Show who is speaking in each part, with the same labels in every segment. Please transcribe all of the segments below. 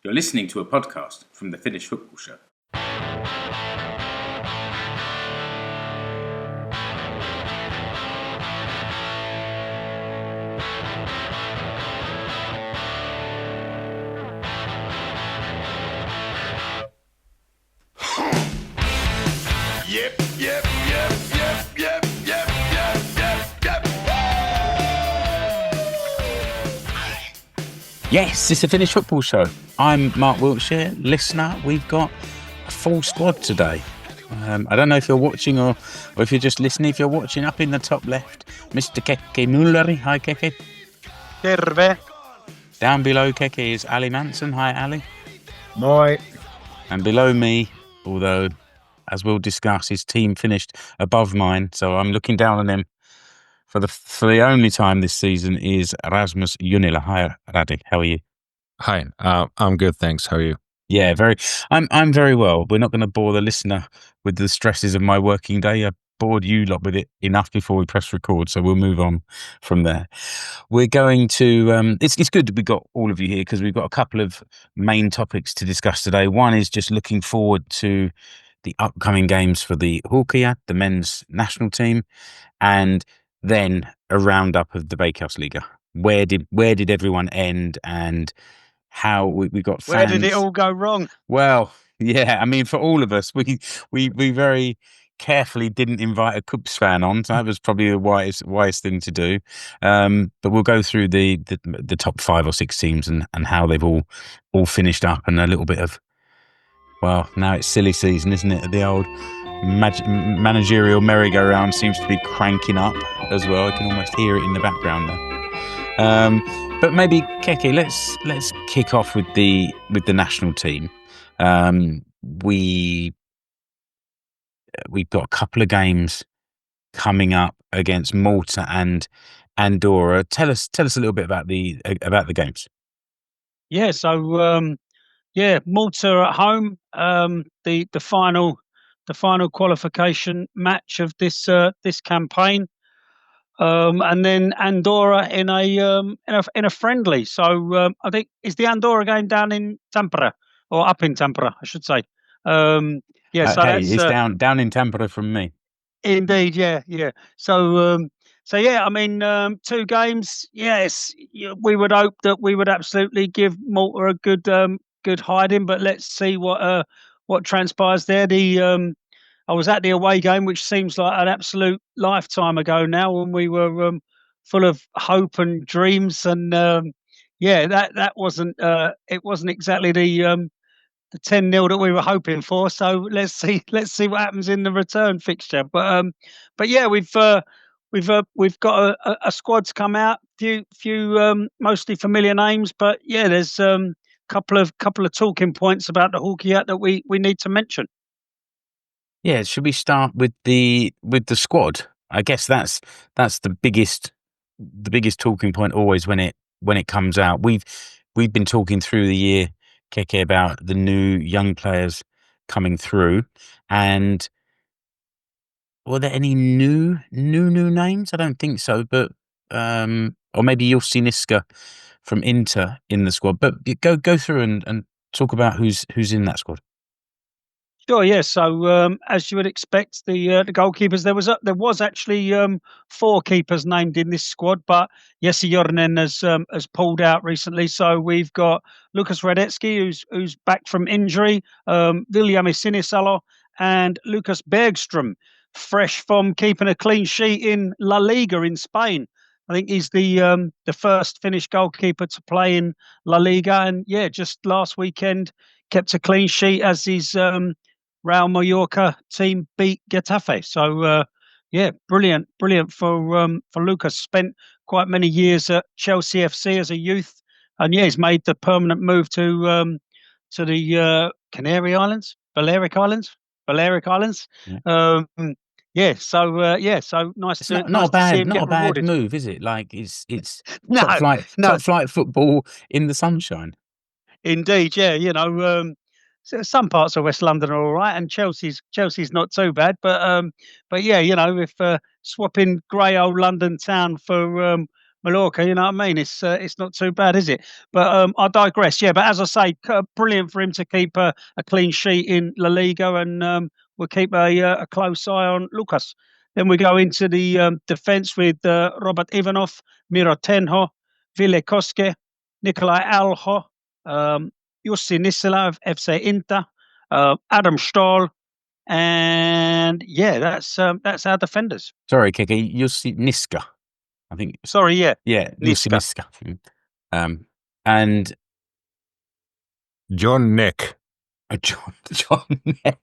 Speaker 1: You're listening to a podcast from the Finnish Football Show.
Speaker 2: Yes, it's a Finnish Football Show. I'm Mark Wiltshire, listener. We've got a full squad today. I don't know if you're watching or if you're just listening. If you're watching, up in the top left, Mr. Keke Mulleri. Hi, Keke.
Speaker 3: Terve.
Speaker 2: Down below Keke is Ali Manson. Hi, Ali.
Speaker 3: Moi.
Speaker 2: And below me, although, as we'll discuss, his team finished above mine, so I'm looking down on him for the only time this season, is Rasmus Junila. Hi, Radi. How are you?
Speaker 4: Hi, I'm good, thanks. How are you?
Speaker 2: Yeah, I'm very well. We're not going to bore the listener with the stresses of my working day. I bored you lot with it enough before we press record, so we'll move on from there. We're going to. It's good that we got all of you here because we've got a couple of main topics to discuss today. One is just looking forward to the upcoming games for the Huuhkajat, the men's national team, and then a roundup of the Veikkausliiga. Where did everyone end, and how we got fans.
Speaker 3: Where did it all go wrong?
Speaker 2: Well, yeah, I mean, for all of us, we very carefully didn't invite a KuPS fan on, so that was probably the wisest thing to do. But we'll go through the top 5 or 6 teams and how they've all finished up, and a little bit of, well, now it's silly season, isn't it? The old managerial merry-go-round seems to be cranking up as well. I can almost hear it in the background now. But maybe, Keke, let's kick off with the national team. We've got a couple of games coming up against Malta and Andorra. Tell us a little bit about the games.
Speaker 3: Yeah, so Malta at home. The final qualification match of this campaign. And then Andorra in a friendly. So I think, is the Andorra game down in Tampere or up in Tampere, I should say. So
Speaker 2: it's down in Tampere from me.
Speaker 3: Indeed, yeah. So I mean, 2 games. Yes, we would hope that we would absolutely give Malta a good hiding, but let's see what transpires there. I was at the away game, which seems like an absolute lifetime ago now, when we were full of hope and dreams. And that wasn't it wasn't exactly the 10-0 that we were hoping for. So let's see what happens in the return fixture. But yeah, we've got a squad's come out, few mostly familiar names, but yeah, there's couple of talking points about the Huuhkajat that we need to mention.
Speaker 2: Yeah, should we start with the squad? I guess that's the biggest talking point always when it comes out. We've been talking through the year, Keke, about the new young players coming through, and were there any new names? I don't think so, but or maybe Jussi Niska from Inter in the squad. But go through and talk about who's in that squad.
Speaker 3: Sure, yeah. So as you would expect, the goalkeepers, there was actually 4 keepers named in this squad, but Jesse Jornen has pulled out recently. So we've got Lukas Radetsky, who's back from injury, Viljami Sinisalo, and Lucas Bergström, fresh from keeping a clean sheet in La Liga in Spain. I think he's the first Finnish goalkeeper to play in La Liga, and yeah, just last weekend kept a clean sheet as his Real Mallorca team beat Getafe. So brilliant for Lucas. Spent quite many years at Chelsea FC as a youth, and yeah, he's made the permanent move to the Balearic Islands.
Speaker 2: Yeah.
Speaker 3: So nice.
Speaker 2: It's not a bad move, is it? Like it's top flight football in the sunshine.
Speaker 3: Indeed, yeah. So some parts of West London are all right, and Chelsea's not too bad. But yeah, if swapping grey old London town for Mallorca, you know what I mean? It's not too bad, is it? But I digress. Yeah, but as I say, brilliant for him to keep a clean sheet in La Liga, and we'll keep a close eye on Lucas. Then we go into the defence with Robert Ivanov, Miro Tenho, Ville Koske, Nikolai Alho, Jussi Nissilä of FC Inter, Adam Stahl, and yeah, that's our defenders.
Speaker 2: Sorry, Keke, Jussi Niska. I think.
Speaker 3: Sorry, yeah.
Speaker 2: Yeah, Jussi
Speaker 3: Niska.
Speaker 2: Niska. And
Speaker 4: John Neck.
Speaker 2: John Neck.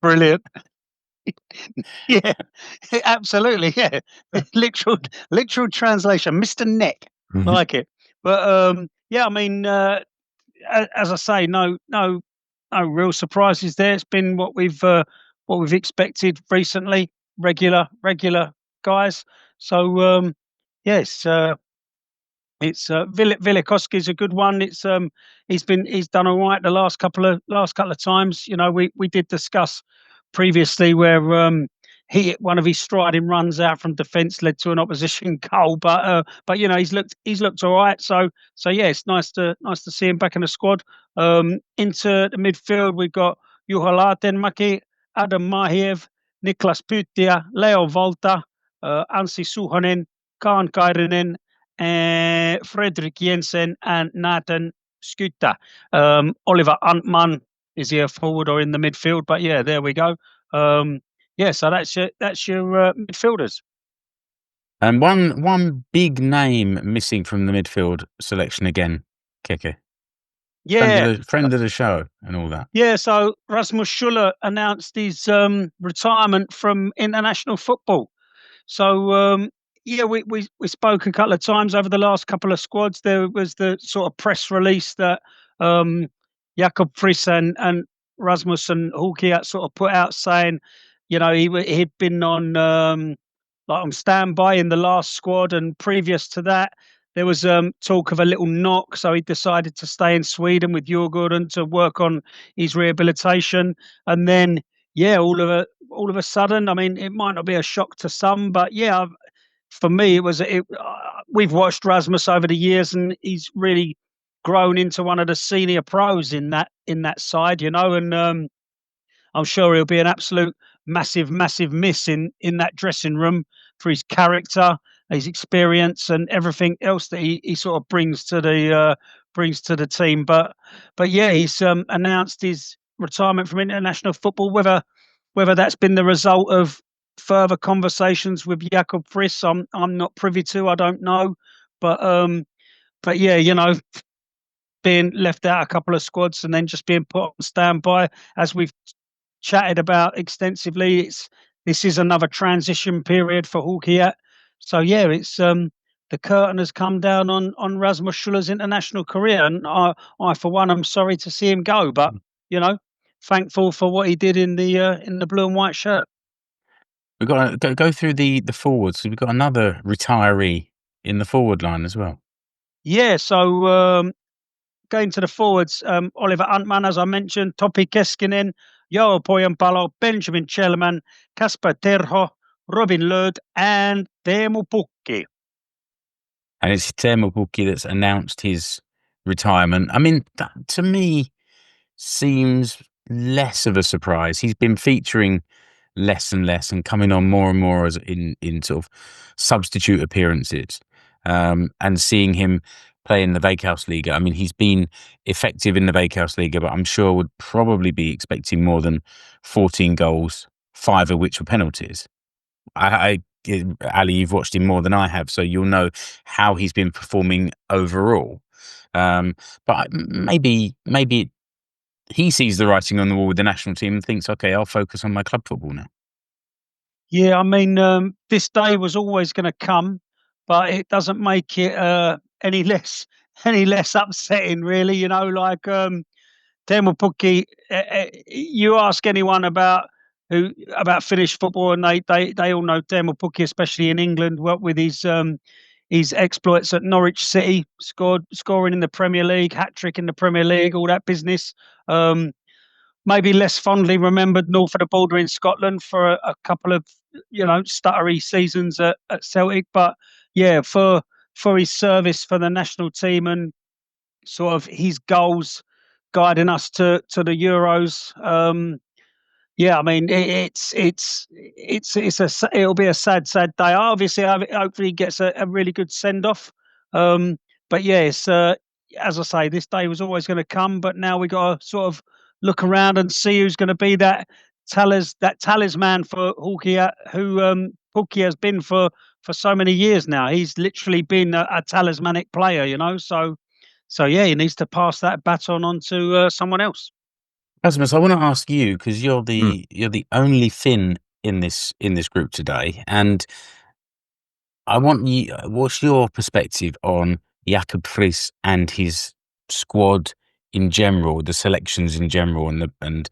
Speaker 3: Brilliant. Yeah, absolutely. Yeah, literal translation, Mr. Neck. Like it. But yeah, I mean, as I say, no real surprises there. It's been what we've expected recently. Regular guys. So yes, it's Vilikovsky is a good one. It's he's done all right the last couple of times. You know, we did discuss previously where one of his striding runs out from defence led to an opposition goal, but you know he's looked all right. So yeah, it's nice to see him back in the squad. Into the midfield we've got Juha Laatenmäki, Adam Mahiev, Niklas Pyttia, Leo Volta, Anssi Suhonen, Kaan Kairinen, Fredrik Jensen, and Nathan Skytta. Oliver Antman is he a forward or in the midfield? But yeah, there we go. Yeah, so that's your midfielders.
Speaker 2: And one big name missing from the midfield selection again, Keke.
Speaker 3: Yeah,
Speaker 2: friend of the show and all that.
Speaker 3: Yeah, so Rasmus Schuller announced his retirement from international football. So yeah, we spoke a couple of times over the last couple of squads. There was the sort of press release that Jacob Friis and Rasmus and Huuhkajat sort of put out saying, you know, he'd been on standby in the last squad, and previous to that, there was talk of a little knock, so he decided to stay in Sweden with Djurgården to work on his rehabilitation, and then yeah, all of a sudden, I mean, it might not be a shock to some, but yeah, for me, we've watched Rasmus over the years, and he's really grown into one of the senior pros in that side, you know, and I'm sure he'll be an absolute massive miss in that dressing room for his character, his experience, and everything else that he sort of brings to the team. But yeah, he's announced his retirement from international football. Whether that's been the result of further conversations with Jacob Friis, I'm not privy to. I don't know, but yeah, you know, being left out a couple of squads and then just being put on standby, as we've chatted about extensively, this is another transition period for Huuhkajat. So yeah, it's the curtain has come down on Rasmus Schuller's international career, and I for one am sorry to see him go, but you know, thankful for what he did in the blue and white shirt.
Speaker 2: We've got to go through the forwards. So we've got another retiree in the forward line as well.
Speaker 3: Yeah, so going to the forwards, Oliver Antman, as I mentioned, Topi Keskinen, Joel Pojanpalo, Benjamin Chelman, Kasper Terho, Robin Löd, and Teemu Pukki.
Speaker 2: And it's Teemu Pukki that's announced his retirement. I mean, that to me seems less of a surprise. He's been featuring less and less and coming on more and more as in sort of substitute appearances. And seeing him play in the Veikkausliiga. I mean, he's been effective in the Veikkausliiga, but I'm sure would probably be expecting more than 14 goals, 5 of which were penalties. Ali, you've watched him more than I have, so you'll know how he's been performing overall. But maybe he sees the writing on the wall with the national team and thinks, okay, I'll focus on my club football now.
Speaker 3: Yeah, I mean, this day was always going to come, but it doesn't make it any less upsetting, really. You know, like Teemu Pukki. You ask anyone about Finnish football, and they all know Teemu Pukki, especially in England. What with his exploits at Norwich City, scoring in the Premier League, hat-trick in the Premier League, all that business. Maybe less fondly remembered north of the border in Scotland for a couple of, you know, stuttery seasons at Celtic. But yeah, for for his service for the national team and sort of his goals guiding us to the Euros. Yeah, I mean it'll be a sad day. Obviously, hopefully he gets a really good send off. But yeah, it's as I say, this day was always going to come, but now we got to sort of look around and see who's going to be that talisman for Huuhkajat, who Huuhkajat has been for so many years now. He's literally been a talismanic player, you know. So yeah, he needs to pass that baton on to someone else.
Speaker 2: Rasmus, I want to ask you, because you're the only Finn in this group today, and I want you. What's your perspective on Jacob Friis and his squad in general, the selections in general, and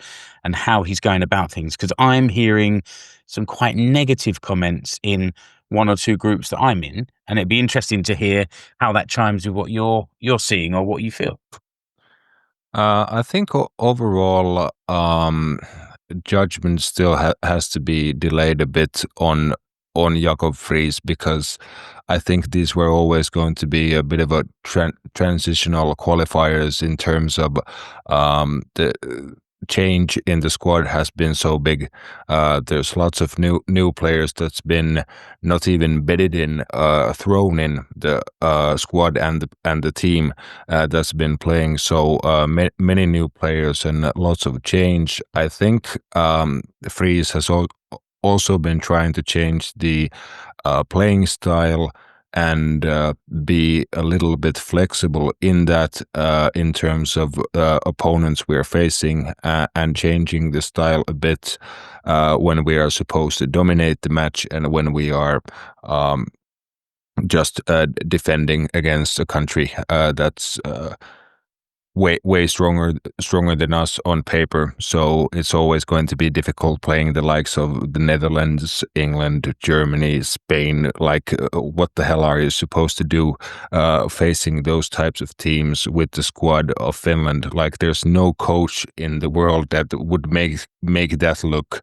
Speaker 2: how he's going about things? Because I'm hearing some quite negative comments in one or two groups that I'm in, and it'd be interesting to hear how that chimes with what you're seeing or what you feel.
Speaker 4: I think overall, judgment still has to be delayed a bit on Jacob Friis, because I think these were always going to be a bit of a transitional qualifiers in terms of the change in the squad has been so big. There's lots of new players that's been not even bedded in, thrown in the squad and the team that's been playing. So many new players and lots of change. I think Friis has also been trying to change the playing style and be a little bit flexible in that, in terms of opponents we're facing, and changing the style a bit when we are supposed to dominate the match and when we are just defending against a country that's way stronger than us on paper. So it's always going to be difficult playing the likes of the Netherlands, England, Germany, Spain. Like, what the hell are you supposed to do facing those types of teams with the squad of Finland? Like, there's no coach in the world that would make that look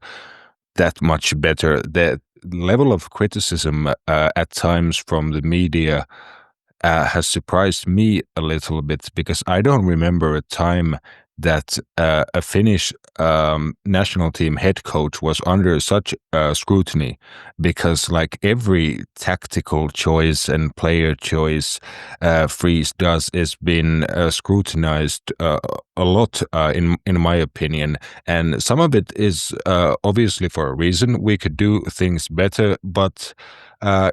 Speaker 4: that much better. The level of criticism at times from the media has surprised me a little bit, because I don't remember a time that a Finnish national team head coach was under such scrutiny, because like every tactical choice and player choice Friis does is been scrutinized a lot, in my opinion, and some of it is obviously for a reason. We could do things better, but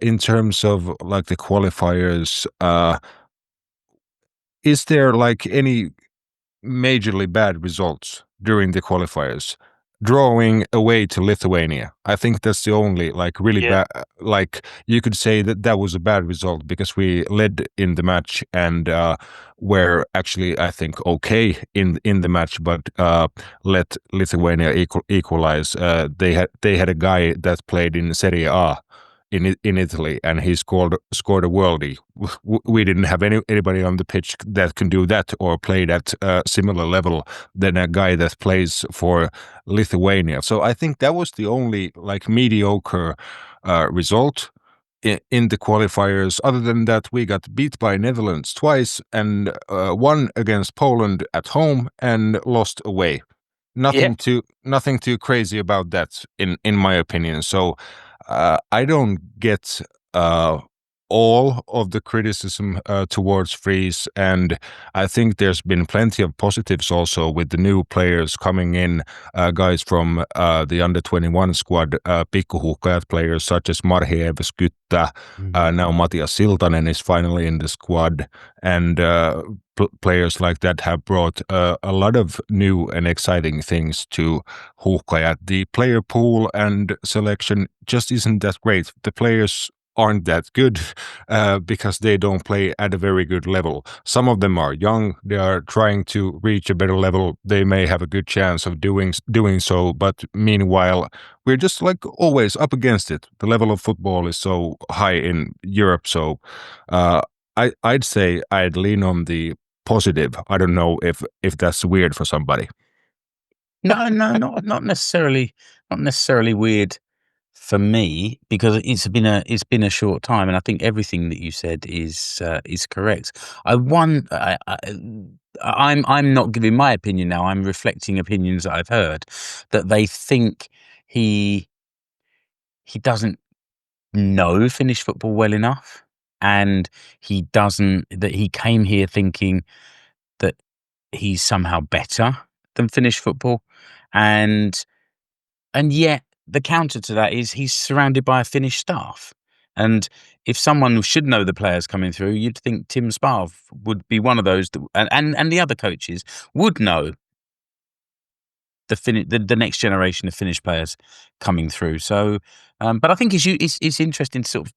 Speaker 4: in terms of like the qualifiers, is there like any majorly bad results during the qualifiers? Drawing away to Lithuania, I think that's the only like really bad. Like, you could say that was a bad result, because we led in the match and were actually, I think, okay in the match, but let Lithuania equalize. They had a guy that played in Serie A in Italy, and he scored a worldie. We didn't have anybody on the pitch that can do that or play at a similar level than a guy that plays for Lithuania. So I think that was the only like mediocre result in the qualifiers. Other than that, we got beat by Netherlands twice and won against Poland at home and lost away. Nothing too crazy about that in my opinion. So I don't get all of the criticism towards Friis, and I think there's been plenty of positives also with the new players coming in, guys from the under-21 squad, Huuhkajat players such as Marhiev, Skytta, now Matias Siltanen is finally in the squad, and players like that have brought a lot of new and exciting things to Huuhkajat. The player pool and selection just isn't that great. The players aren't that good because they don't play at a very good level. Some of them are young, they are trying to reach a better level, they may have a good chance of doing so, but meanwhile we're just like always up against it. The level of football is so high in Europe, so I'd say I'd lean on the positive. I don't know if that's weird for somebody.
Speaker 2: No, not necessarily weird for me, because it's been a short time, and I think everything that you said is correct. I'm not giving my opinion now. I'm reflecting opinions that I've heard, that they think he doesn't know Finnish football well enough, and that he came here thinking that he's somehow better than Finnish football, and yet the counter to that is he's surrounded by a Finnish staff. And if someone should know the players coming through, you'd think Tim Sparv would be one of those, and the other coaches would know the next generation of Finnish players coming through. So, but I think it's interesting to sort of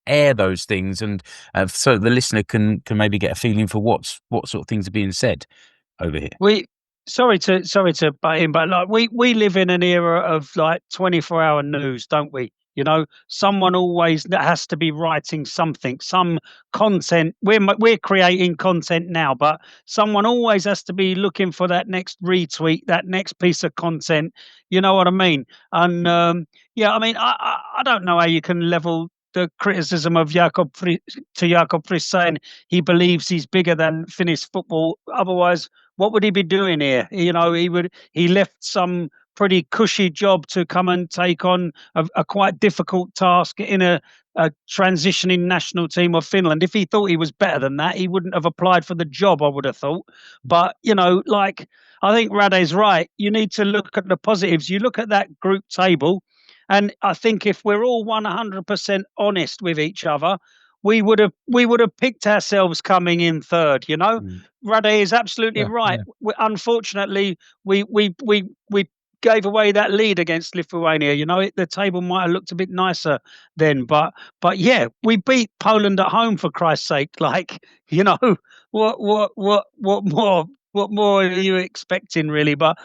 Speaker 2: air those things, and so the listener can maybe get a feeling for what sort of things are being said over here.
Speaker 3: Sorry to butt in, but like we live in an era of like 24-hour news, don't we? You know, someone always has to be writing something, some content. We're creating content now, but someone always has to be looking for that next retweet, that next piece of content. You know what I mean? And yeah, I mean, I don't know how you can level the criticism of Jacob Friis saying he believes he's bigger than Finnish football. Otherwise, what would he be doing here? You know, he left some pretty cushy job to come and take on a quite difficult task in a transitioning national team of Finland. If he thought he was better than that, he wouldn't have applied for the job, I would have thought. But, you know, like, I think Rade's right. You need to look at the positives. You look at that group table, and I think if we're all 100% honest with each other, we would have picked ourselves coming in third. You know, Rade is absolutely right. Yeah. Unfortunately, we gave away that lead against Lithuania. You know, the table might have looked a bit nicer then, but yeah, we beat Poland at home, for Christ's sake. Like, you know, what more are you expecting, really? But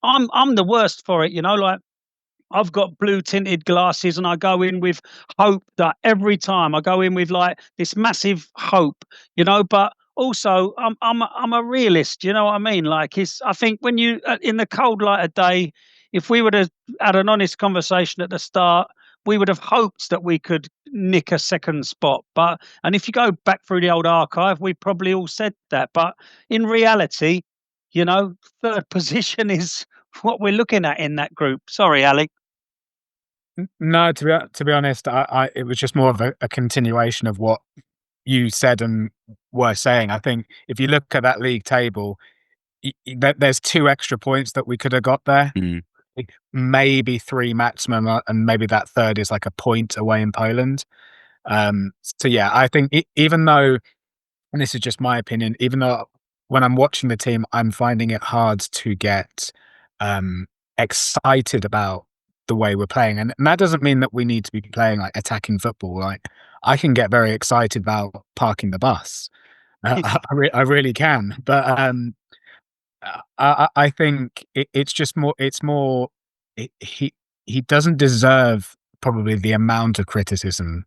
Speaker 3: I'm the worst for it. You know, like, I've got blue tinted glasses, and I go in with hope that every time I go in with like this massive hope, you know, but also I'm a realist, you know what I mean? Like, I think when you in the cold light of day, if we would have had an honest conversation at the start, we would have hoped that we could nick a second spot. And if you go back through the old archive, we probably all said that. But in reality, you know, third position is what we're looking at in that group. Sorry, Ali.
Speaker 5: No, to be honest, it was just more of a continuation of what you said and were saying. I think if you look at that league table, there's 2 extra points that we could have got there, maybe 3 maximum, and maybe that third is like a point away in Poland. So yeah, I think even though, and this is just my opinion, even though when I'm watching the team, I'm finding it hard to get excited about the way we're playing, and that doesn't mean that we need to be playing like attacking football. Like, I can get very excited about parking the bus. I really can, but I think it's just more. It's more. He doesn't deserve probably the amount of criticism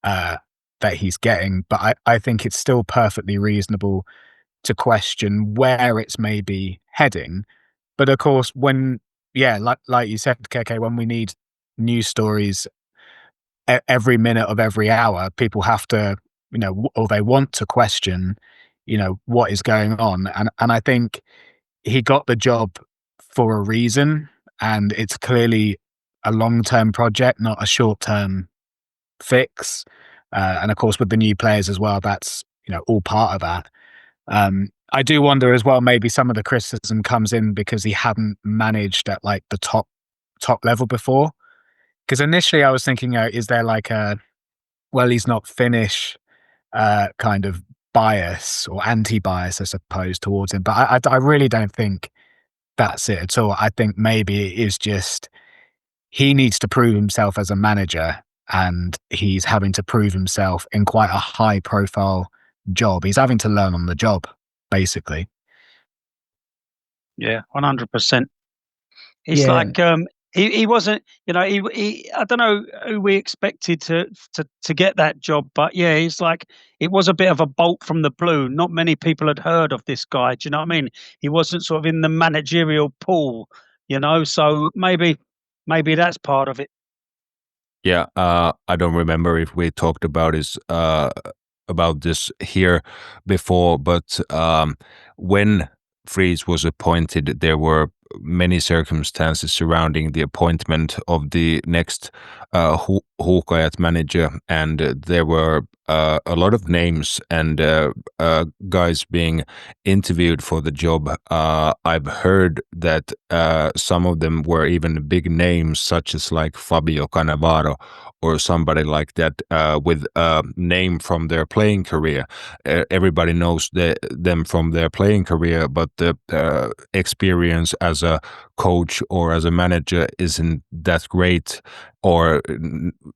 Speaker 5: that he's getting, but I think it's still perfectly reasonable to question where it's maybe heading. But of course, when like you said, Keke, when we need news stories every minute of every hour, people have to, you know, or they want to question, you know, what is going on. And I think he got the job for a reason, and it's clearly a long-term project, not a short-term fix. And of course, with the new players as well, that's, you know, all part of that. I do wonder as well, maybe some of the criticism comes in because he hadn't managed at like the top level before. Because initially I was thinking, is there like he's not Finnish kind of bias or anti-bias, I suppose, towards him. But I really don't think that's it at all. I think maybe it is just he needs to prove himself as a manager, and he's having to prove himself in quite a high-profile job. He's having to learn on the job, basically.
Speaker 3: Yeah, 100%. It's like he wasn't, you know, he I don't know who we expected to get that job, but yeah, it's like it was a bit of a bolt from the blue. Not many people had heard of this guy. Do you know what I mean? He wasn't sort of in the managerial pool, you know. So maybe that's part of it.
Speaker 4: Yeah, I don't remember if we talked about this here before, but when Friis was appointed, there were many circumstances surrounding the appointment of the next Huuhkajat manager, and there were a lot of names and guys being interviewed for the job. I've heard that some of them were even big names, such as like Fabio Cannavaro or somebody like that, with a name from their playing career. Everybody knows them from their playing career, but the experience as a coach or as a manager isn't that great, or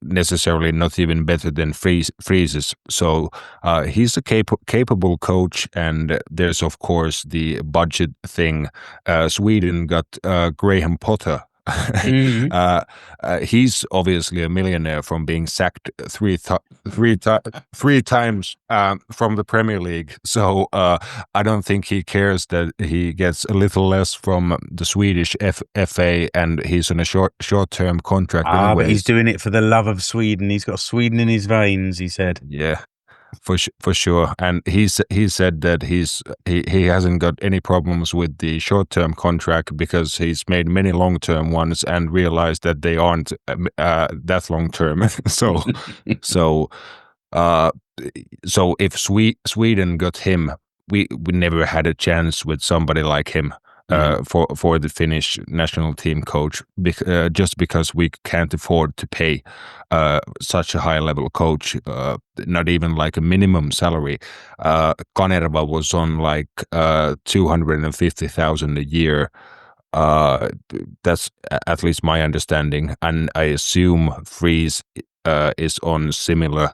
Speaker 4: necessarily not even better than Friis's. So he's a capable coach, and there's of course the budget thing. Sweden got Graham Potter. He's obviously a millionaire from being sacked three times from the Premier League. So I don't think he cares that he gets a little less from the Swedish FA, and he's on a short-term contract anyway.
Speaker 2: But he's doing it for the love of Sweden. He's got Sweden in his veins, he said.
Speaker 4: Yeah. For sure, and he said that he hasn't got any problems with the short-term contract because he's made many long-term ones and realized that they aren't that long-term. So if Sweden got him, we never had a chance with somebody like him. For the Finnish national team coach, just because we can't afford to pay such a high level coach, not even like a minimum salary. Kanerva was on like 250,000 a year. That's at least my understanding, and I assume Friis is on similar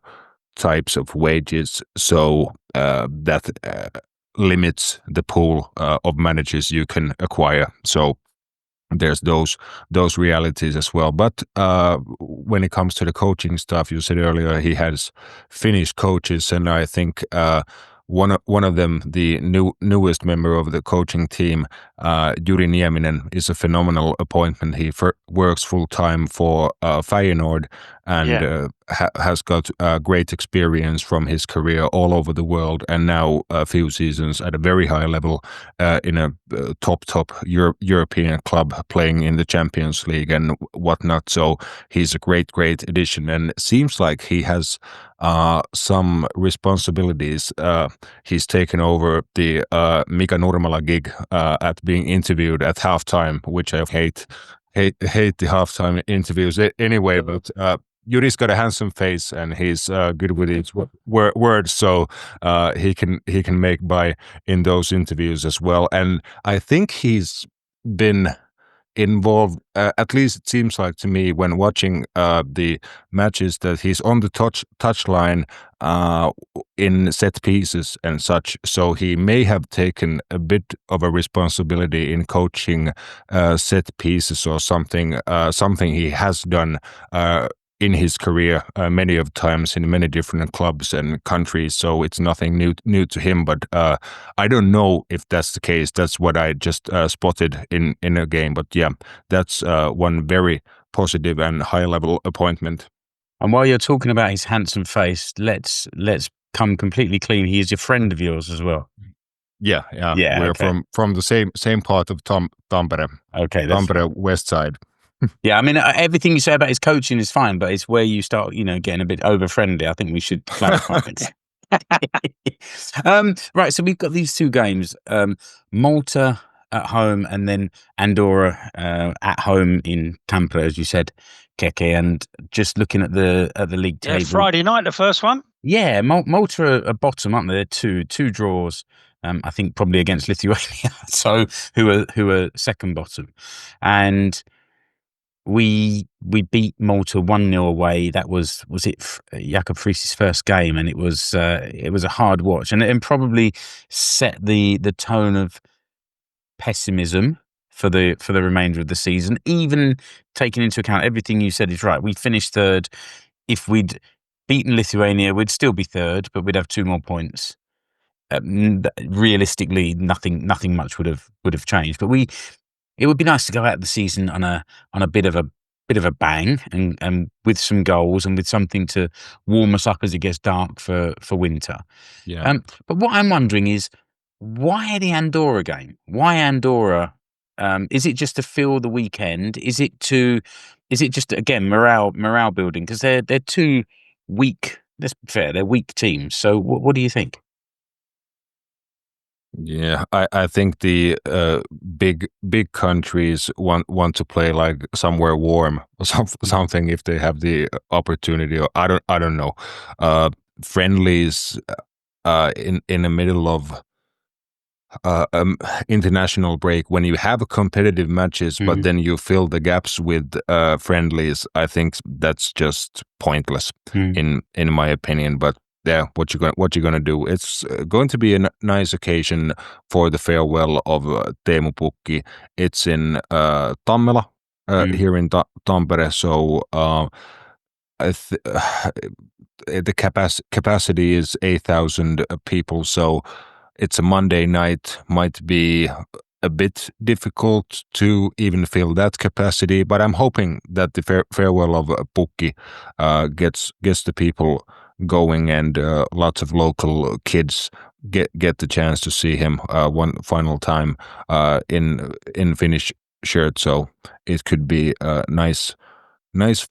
Speaker 4: types of wages, so that limits the pool of managers you can acquire. So there's those realities as well. But when it comes to the coaching stuff, you said earlier he has Finnish coaches, and I think one of them, the newest member of the coaching team, Juri Nieminen, is a phenomenal appointment. He works full time for Feyenoord, and has got great experience from his career all over the world, and now a few seasons at a very high level in a top European club, playing in the Champions League and whatnot. So he's a great addition, and it seems like he has some responsibilities. He's taken over the Mika Nurmela gig at being interviewed at halftime, which I hate the halftime interviews anyway. But Yuri's got a handsome face, and he's good with his words, so he can make by in those interviews as well. And I think he's been involved, at least it seems like to me when watching the matches, that he's on the touchline in set pieces and such. So he may have taken a bit of a responsibility in coaching set pieces or something he has done in his career many of times in many different clubs and countries. So it's nothing new to him, but I don't know if that's the case. That's what I just spotted in a game. But yeah, that's one very positive and high level appointment.
Speaker 2: And while you're talking about his handsome face, let's come completely clean. He is a friend of yours as well.
Speaker 4: Yeah. We're
Speaker 2: okay.
Speaker 4: from the same part of Tampere.
Speaker 2: Okay,
Speaker 4: Tampere West Side.
Speaker 2: Yeah, I mean, everything you say about his coaching is fine, but it's where you start, getting a bit over friendly. I think we should clarify it. Right, so we've got these two games: Malta at home, and then Andorra at home in Tampere, as you said, Keke. And just looking at the league table,
Speaker 3: Friday night, the first one.
Speaker 2: Yeah, Malta are bottom, aren't they? They're two draws. I think probably against Lithuania, so who are second bottom, and we beat Malta 1-0 away. That was it Jacob Friis' first game, and it was a hard watch, and probably set the tone of pessimism for the remainder of the season. Even taking into account everything you said is right. We finished third. If we'd beaten Lithuania, we'd still be third, but we'd have 2 more points. Realistically, nothing much would have changed. But it would be nice to go out of the season on a bit of bit of a bang and with some goals and with something to warm us up as it gets dark for winter.
Speaker 4: Yeah.
Speaker 2: But what I'm wondering is, why the Andorra game? Why Andorra? Is it just to fill the weekend? Is it just again morale building? Because they're two weak. Let's be fair, they're weak teams. So what do you think?
Speaker 4: Yeah, I think the big countries want to play like somewhere warm or something if they have the opportunity. Or I don't know. Friendlies in the middle of international break, when you have competitive matches, but then you fill the gaps with friendlies, I think that's just pointless in my opinion. But yeah, what you gonna do? It's going to be a nice occasion for the farewell of Teemu Pukki. It's in Tammela here in Tampere, so the capacity is 8,000 people. So it's a Monday night, might be a bit difficult to even fill that capacity, but I'm hoping that the farewell of Pukki gets the people going, and lots of local kids get the chance to see him one final time in Finnish shirt. So it could be a nice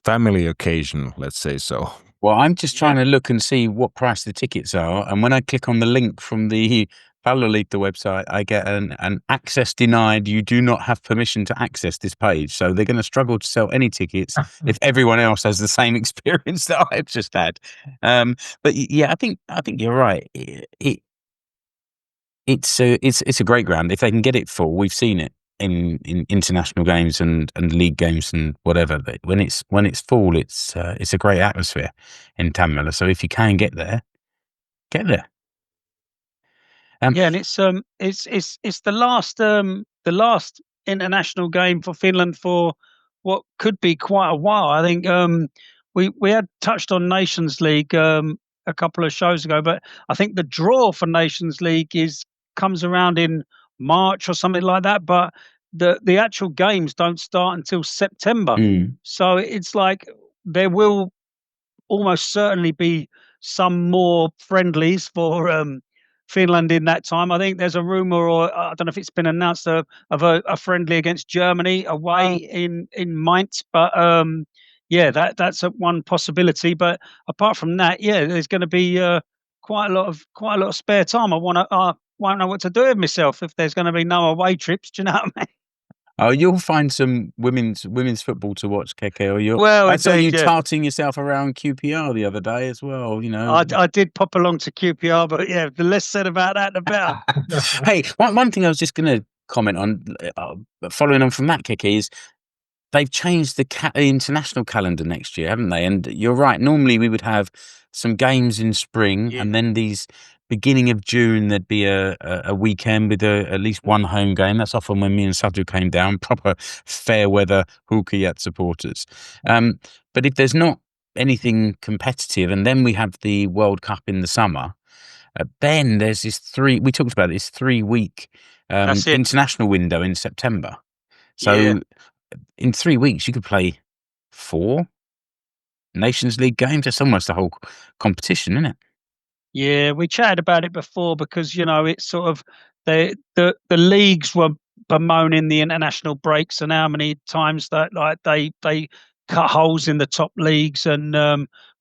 Speaker 4: family occasion, let's say so.
Speaker 2: Well, I'm just trying to look and see what price the tickets are, and when I click on the link from the Palloliitto website, I get an access denied. You do not have permission to access this page. So they're going to struggle to sell any tickets if everyone else has the same experience that I've just had. But yeah, I think you're right. It's a great ground if they can get it full. We've seen it in international games and league games and whatever. But when it's full, it's a great atmosphere in Tammela. So if you can get there, get there.
Speaker 3: Yeah, and it's the last international game for Finland for what could be quite a while. I think we had touched on Nations League a couple of shows ago, but I think the draw for Nations League comes around in March or something like that. But the actual games don't start until September, so it's like there will almost certainly be some more friendlies for Finland in that time. I think there's a rumor, or I don't know if it's been announced, of a friendly against Germany away in Mainz. But yeah, that's one possibility. But apart from that, yeah, there's going to be quite a lot of spare time. I won't know what to do with myself if there's going to be no away trips. Do you know what I mean?
Speaker 2: Oh, you'll find some women's football to watch, Keke. Or
Speaker 3: Well,
Speaker 2: I saw you
Speaker 3: indeed, yeah.
Speaker 2: tarting yourself around QPR the other day as well. You know,
Speaker 3: I did pop along to QPR, but yeah, the less said about that, the better.
Speaker 2: Hey, one thing I was just going to comment on, following on from that, Keke, is they've changed the international calendar next year, haven't they? And you're right. Normally we would have some games in spring, and then these beginning of June there'd be a weekend with at least one home game. That's often when me and Sadu came down, proper fair weather Huuhkajat supporters. But if there's not anything competitive, and then we have the World Cup in the summer, then there's this we talked about this 3-week international window in September. So in 3 weeks, you could play 4 Nations League games. That's almost the whole competition, isn't it?
Speaker 3: Yeah, we chatted about it before because it's sort of the leagues were bemoaning the international breaks and how many times that like they cut holes in the top leagues, and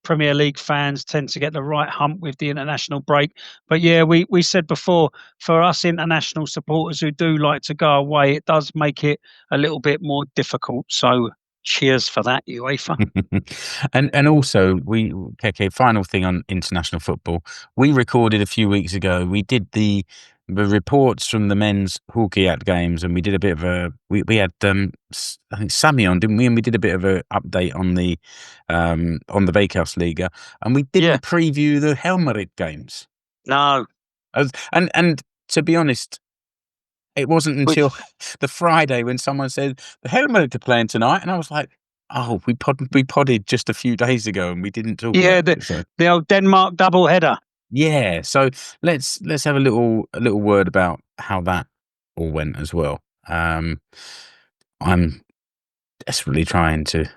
Speaker 3: Premier League fans tend to get the right hump with the international break. But yeah, we said before, for us international supporters who do like to go away, it does make it a little bit more difficult. So cheers for that, UEFA.
Speaker 2: and also Keke, final thing on international football. We recorded a few weeks ago. We did the reports from the men's Huuhkajat games, and we did a bit of we had I think Sammy on, didn't we? And we did a bit of an update on the Veikkausliiga, and we didn't preview the Helmarit games.
Speaker 3: No.
Speaker 2: And to be honest, it wasn't until the Friday when someone said the Helmarit are playing tonight, and I was like, "Oh, we podded just a few days ago, and we didn't talk."
Speaker 3: Yeah,
Speaker 2: about it, so.
Speaker 3: The old Denmark double header.
Speaker 2: Yeah, so let's have a little word about how that all went as well. I'm desperately trying to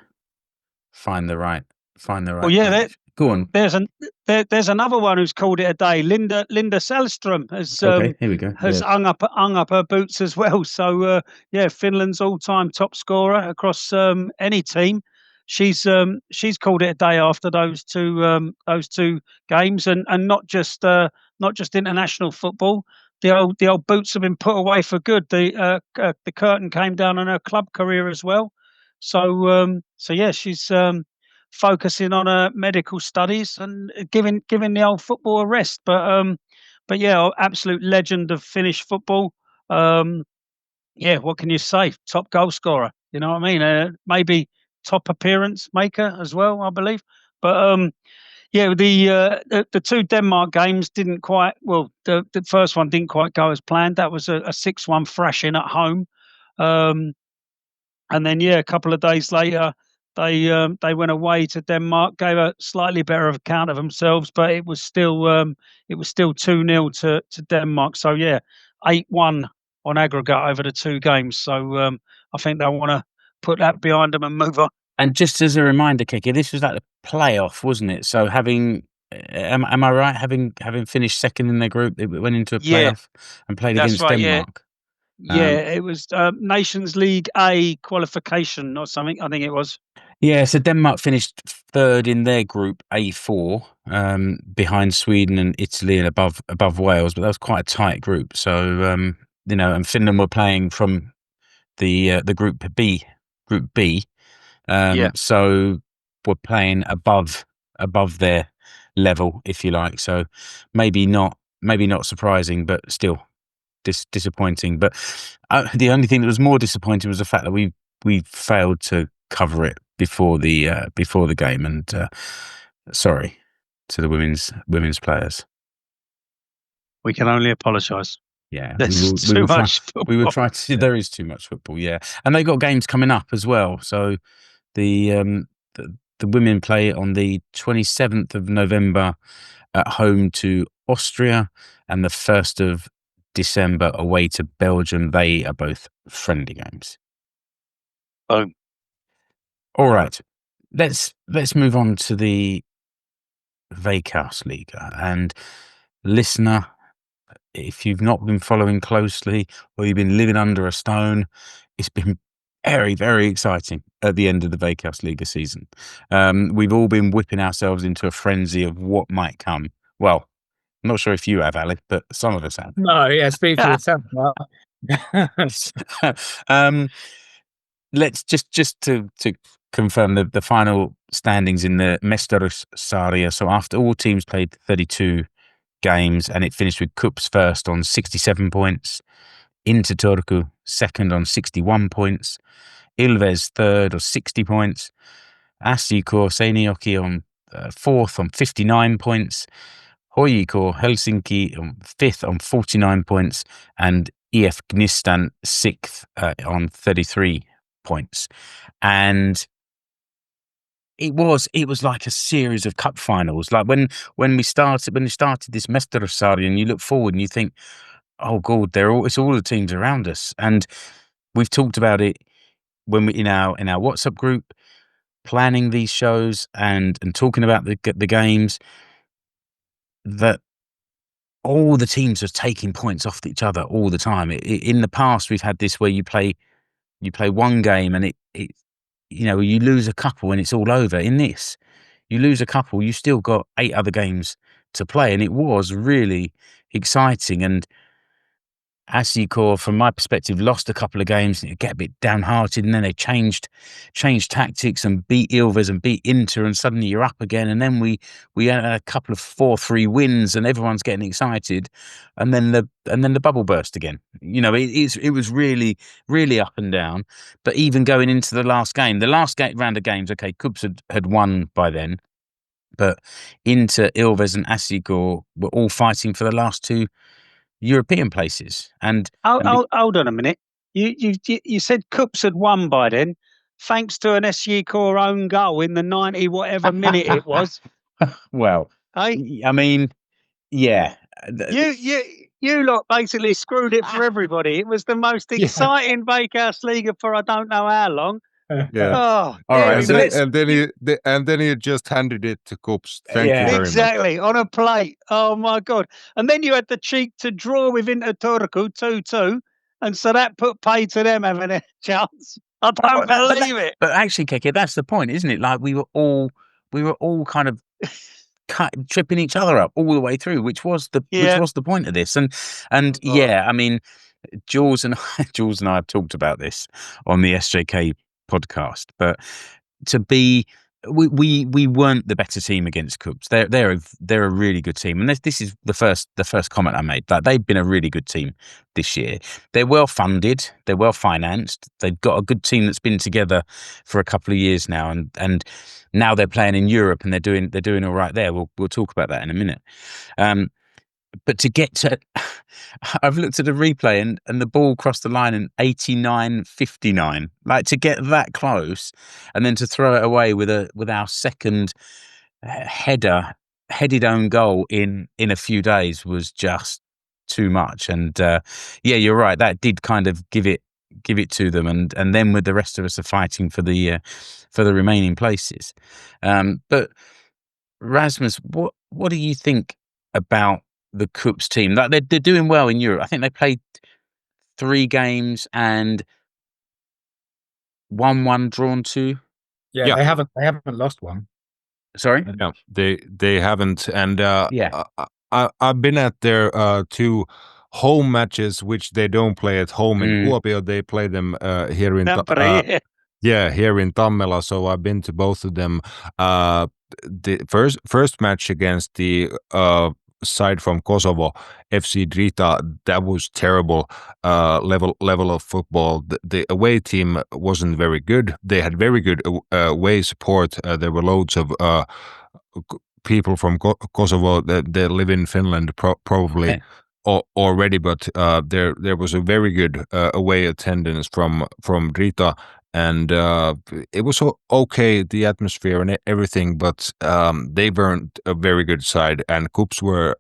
Speaker 2: find the right
Speaker 3: Well, yeah,
Speaker 2: match. Go on.
Speaker 3: There's another one who's called it a day. Linda Sällström
Speaker 2: Okay, here we go.
Speaker 3: has hung up her boots as well. So yeah, Finland's all-time top scorer across any team. She's called it a day after those two games, and not just international football. The old boots have been put away for good. The curtain came down on her club career as well. So yeah, she's focusing on her medical studies and giving the old football a rest. But yeah, absolute legend of Finnish football. Yeah, what can you say? Top goal scorer. You know what I mean? Maybe top appearance maker as well, I believe. But yeah, the two Denmark games didn't quite. Well, the first one didn't quite go as planned. That was a 6-1 thrashing at home. And then yeah, a couple of days later, they went away to Denmark, gave a slightly better account of themselves, but it was still 2-0 to Denmark. So yeah, 8-1 on aggregate over the two games. So I think they want to put that behind them and move on.
Speaker 2: And just as a reminder, Keke, this was like the playoff, wasn't it? So having, am I right? Having finished second in their group, they went into a playoff and played against Denmark.
Speaker 3: Yeah, it was Nations League A qualification or something, I think it was.
Speaker 2: Yeah, so Denmark finished third in their group A4, behind Sweden and Italy and above Wales, but that was quite a tight group. So and Finland were playing from the group B. So we're playing above their level, if you like. So maybe not surprising, but still disappointing. But the only thing that was more disappointing was the fact that we failed to cover it before the game. And sorry to the women's players.
Speaker 3: We can only apologise.
Speaker 2: Yeah,
Speaker 3: we
Speaker 2: will try to. There is too much football. Yeah, and they got games coming up as well. So the women play on the 27th of November at home to Austria, and the 1st of December away to Belgium. They are both friendly games.
Speaker 3: Oh,
Speaker 2: all right. Let's move on to the Veikkausliiga. And listener, if you've not been following closely or you've been living under a stone, it's been very, very exciting at the end of the Veikkausliiga season. We've all been whipping ourselves into a frenzy of what might come. Well, I'm not sure if you have, Ali, but some of us have.
Speaker 5: No, yeah, speak for yourself.
Speaker 2: Let's just to confirm the final standings in the Mestaruussarja. So after all teams played 32 games, and it finished with KuPS first on 67 points, Inter Turku second on 61 points, Ilves third on 60 points, SJK Seinäjoki on fourth on 59 points, HJK Helsinki on fifth on 49 points, and IF Gnistan sixth on 33 points. And it was like a series of cup finals. Like when we started this Mestaruussarja, and you look forward and you think, oh God, it's all the teams around us. And we've talked about it when we in our WhatsApp group, planning these shows and talking about the games, that all the teams are taking points off each other all the time. In the past, we've had this where you play one game and it you lose a couple and it's all over. In this, you lose a couple, you still got 8 other games to play, and it was really exciting. And SJK, from my perspective, lost a couple of games and get a bit downhearted, and then they changed tactics and beat Ilves and beat Inter, and suddenly you're up again. And then we had a couple of 4-3 wins, and everyone's getting excited, and then the bubble burst again. It was really, really up and down. But even going into the last round of games, okay, KuPS had won by then, but Inter, Ilves, and SJK were all fighting for the last 2 European places. And
Speaker 3: hold on a minute. You said KuPS had won by then, thanks to an SJK own goal in the 90 whatever minute it was.
Speaker 2: Well,
Speaker 3: hey?
Speaker 2: I mean, yeah.
Speaker 3: You lot basically screwed it for everybody. It was the most exciting Veikkausliiga for I don't know how long.
Speaker 4: Yeah.
Speaker 3: Oh,
Speaker 2: All right,
Speaker 3: Harry,
Speaker 2: so let's-
Speaker 4: And then he just handed it to KuPS. Thank you very much.
Speaker 3: exactly, on a plate. Oh my God! And then you had the cheek to draw with Inter Turku 2-2, and so that put pay to them having a chance. I don't believe it.
Speaker 2: But actually, Keke, that's the point, isn't it? Like we were all kind of tripping each other up all the way through, which was the point of this. And yeah, I mean, Jules and I have talked about this on the SJK podcast, but we weren't the better team against KuPS. They're a really good team, and this is the first comment I made. That they've been a really good team this year. They're well funded, they're well financed. They've got a good team that's been together for a couple of years now, and now they're playing in Europe and they're doing all right there. We'll talk about that in a minute. But to get to, I've looked at a replay and the ball crossed the line in 89-59. Like to get that close, and then to throw it away with our second headed own goal in a few days was just too much. And yeah, you're right. That did kind of give it to them, and then with the rest of us are fighting for the remaining places. But Rasmus, what do you think about the KuPS team? That they're doing well in Europe. I think they played 3 games and won 1, drawn 2.
Speaker 5: Yeah, they haven't lost one.
Speaker 2: Sorry?
Speaker 4: No, they haven't. And
Speaker 2: Yeah.
Speaker 4: I've been at their 2 home matches, which they don't play at home in Kuopio. They play them here in here in Tammela. So I've been to both of them. The first match against the side from Kosovo, FC Drita, that was terrible level of football. The away team wasn't very good. They had very good away support. There were loads of people from Kosovo that live in Finland probably already, but there was a very good away attendance from Drita. And it was okay, the atmosphere and everything, but they weren't a very good side. And KuPS were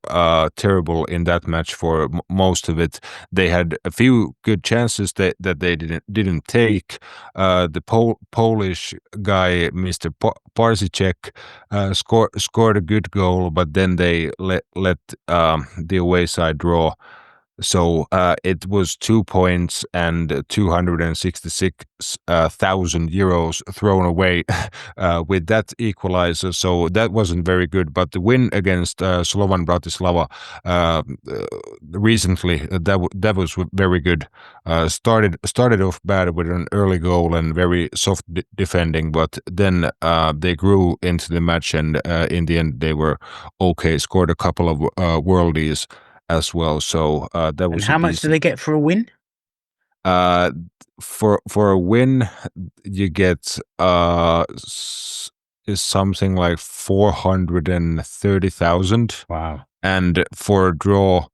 Speaker 4: terrible in that match for most of it. They had a few good chances that they didn't take. The Polish guy, Mr. Parsicek, scored a good goal, but then they let the away side draw. So it was 2 points and 266,000 euros thrown away with that equalizer. So that wasn't very good. But the win against Slovan Bratislava recently, that was very good. Started off bad with an early goal and very soft defending, but then they grew into the match, and in the end they were okay. Scored a couple of worldies as well. So that was.
Speaker 2: And how much do they get for a win?
Speaker 4: For a win, you get is something like 430,000.
Speaker 2: Wow.
Speaker 4: And for a draw,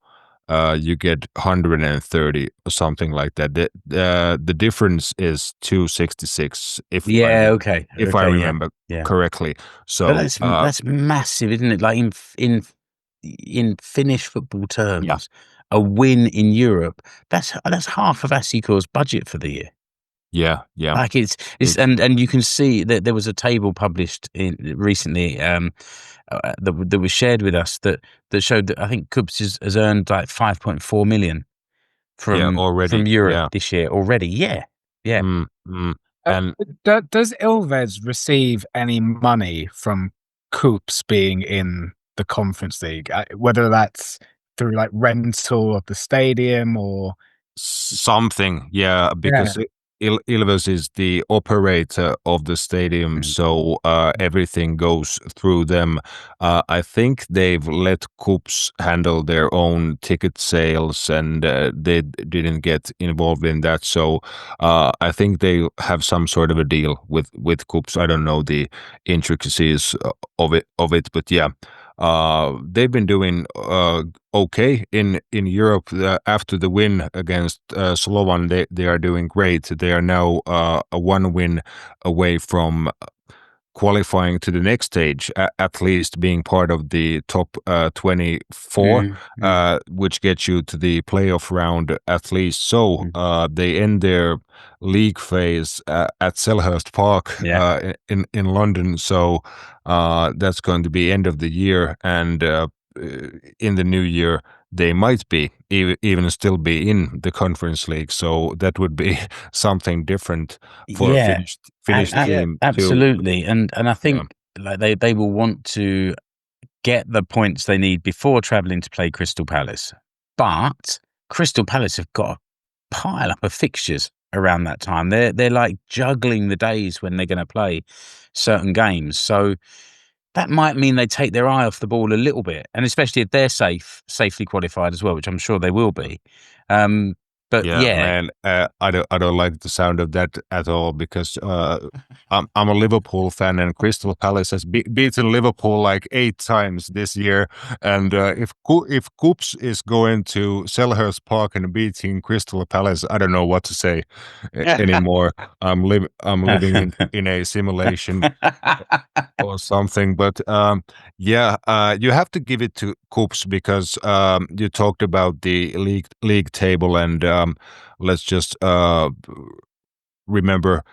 Speaker 4: you get 130 or something like that. The difference is 266. If I remember correctly. So
Speaker 2: but that's massive, isn't it? Like in Finnish football terms, a win in Europe, that's half of SJK's budget for the year.
Speaker 4: Yeah.
Speaker 2: Like it's and you can see that there was a table published recently that was shared with us that showed that I think KuPS has earned like 5.4 million from Europe this year already. Yeah.
Speaker 4: And
Speaker 5: does Ilves receive any money from KuPS being in the Conference League, whether that's through like rental of the stadium or
Speaker 4: something? Because Ilves is the operator of the stadium, so everything goes through them. I think they've let KuPS handle their own ticket sales, and they didn't get involved in that. So I think they have some sort of a deal with KuPS. I don't know the intricacies of it, but yeah. They've been doing okay in Europe after the win against Slovan. They are doing great. They are now a 1 win away from qualifying to the next stage, at least being part of the top 24, which gets you to the playoff round at least. So they end their league phase at Selhurst Park in London. So that's going to be end of the year, and in the new year they might be even still be in the Conference League. So that would be something different for a Finnish team.
Speaker 2: Absolutely, and I think like they will want to get the points they need before travelling to play Crystal Palace. But Crystal Palace have got a pile up of fixtures around that time. They're like juggling the days when they're going to play certain games. So that might mean they take their eye off the ball a little bit, and especially if they're safely qualified as well, which I'm sure they will be. But
Speaker 4: man, I don't like the sound of that at all, because I'm a Liverpool fan, and Crystal Palace has beaten Liverpool like 8 times this year. And if KuPS is going to Selhurst Park and beating Crystal Palace, I don't know what to say anymore. I'm living in a simulation or something. But you have to give it to KuPS, because you talked about the league table, and let's just remember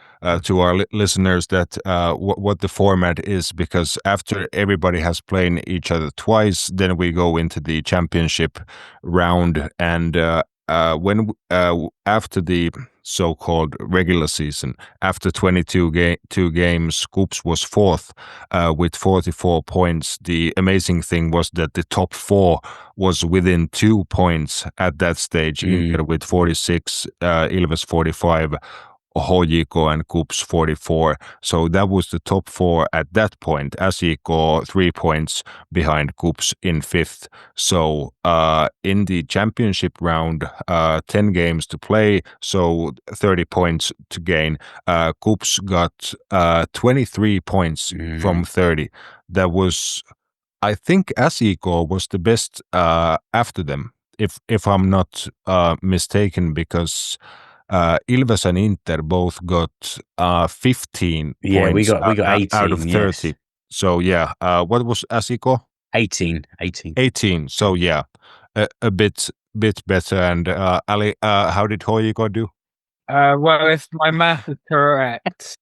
Speaker 4: to our listeners that what the format is, because after everybody has played each other twice, then we go into the championship round, and when after the so-called regular season, after 22 games, KuPS was 4th with 44 points. The amazing thing was that the top 4 was within 2 points at that stage. Inter with 46, Ilves 45, HJK and KuPS 44. So that was the top 4 at that point. SJK 3 points behind KuPS in 5th. So in the championship round, 10 games to play, so 30 points to gain. KuPS got 23 points from 30. That was, I think SJK was the best after them, if I'm not mistaken, because Ilves and Inter both got 15 points.
Speaker 2: we got 18
Speaker 4: out of 30.
Speaker 2: Yes.
Speaker 4: So what was SJK?
Speaker 2: 18.
Speaker 4: So a bit better. And Ali, how did HJK do?
Speaker 5: Well, if my math is correct,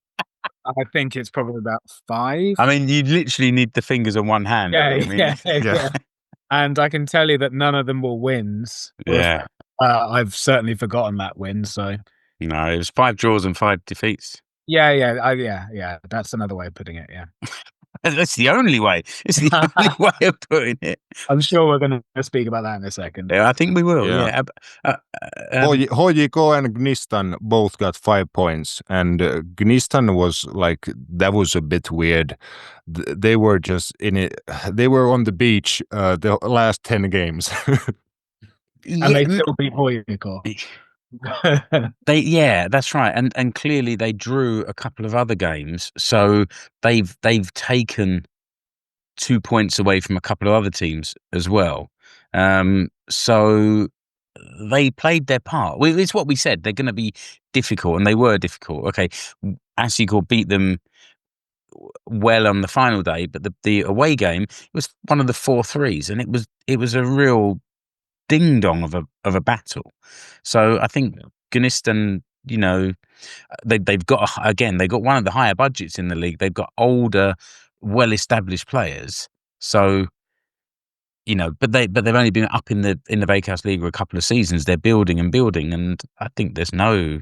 Speaker 5: I think it's probably about 5.
Speaker 2: I mean, you literally need the fingers on one hand.
Speaker 5: Yeah. And I can tell you that none of them were wins.
Speaker 2: Yeah.
Speaker 5: I've certainly forgotten that win. So
Speaker 2: no, it was 5 draws and 5 defeats.
Speaker 5: Yeah. That's another way of putting it. Yeah.
Speaker 2: That's the only way. It's the only way of putting it.
Speaker 5: I'm sure we're going to speak about that in a second.
Speaker 2: Yeah, I think we will. Yeah.
Speaker 4: HJK and Gnistan both got 5 points, and Gnistan was like, that was a bit weird. They were just in it. They were on the beach the last 10 games.
Speaker 5: And they still beat HJK.
Speaker 2: That's right, and clearly they drew a couple of other games, so they've taken 2 points away from a couple of other teams as well. So they played their part. It's what we said, they're going to be difficult, and they were difficult. Okay, SJK beat them well on the final day, but the away game was one of the 4-3s, and it was a real ding dong of a battle. So I think Gnistan, they've got one of the higher budgets in the league. They've got older, well-established players. So but they've only been up in the Veikkausliiga a couple of seasons. They're building, and I think there's no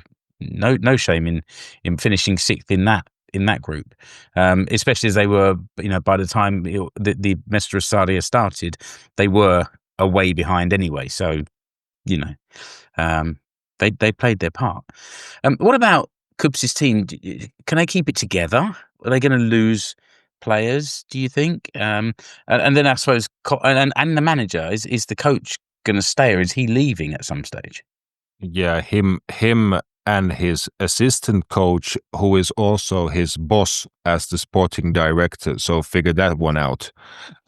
Speaker 2: shame in finishing 6th in that group, especially as they were, by the time the Mestaruussarja started, they were way behind anyway. So, they played their part. What about KuPS's team? Can they keep it together? Are they going to lose players, do you think? And then I suppose, and the manager, is the coach going to stay, or is he leaving at some stage?
Speaker 4: Yeah, him and his assistant coach, who is also his boss as the sporting director. So figure that one out.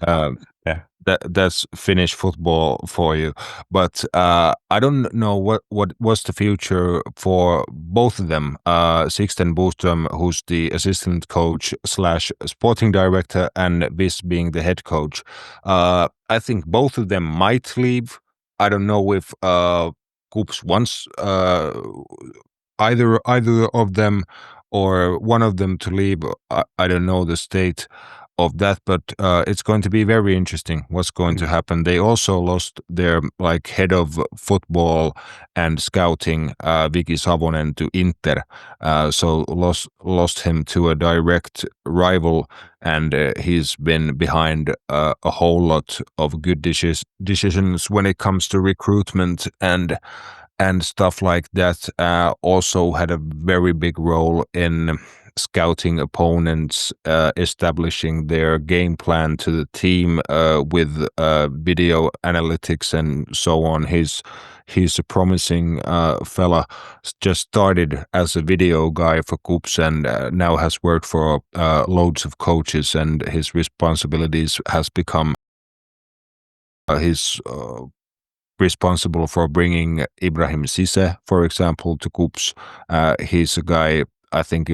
Speaker 2: Yeah.
Speaker 4: That's Finnish football for you. But I don't know what was the future for both of them. Sixten Boström, who's the assistant coach / sporting director, and Vis being the head coach. I think both of them might leave. I don't know if KuPS wants either of them or one of them to leave. I don't know the state of that, but it's going to be very interesting what's going to happen. They also lost their head of football and scouting, Viki Savonen, to Inter, so lost him to a direct rival, and he's been behind a whole lot of good decisions when it comes to recruitment and stuff like that. Also had a very big role in scouting opponents, establishing their game plan to the team with video analytics and so on. He's a promising fella. Just started as a video guy for KuPS and now has worked for loads of coaches, and his responsibilities has become his responsible for bringing Ibrahim Cisse, for example, to KuPS. He's a guy, I think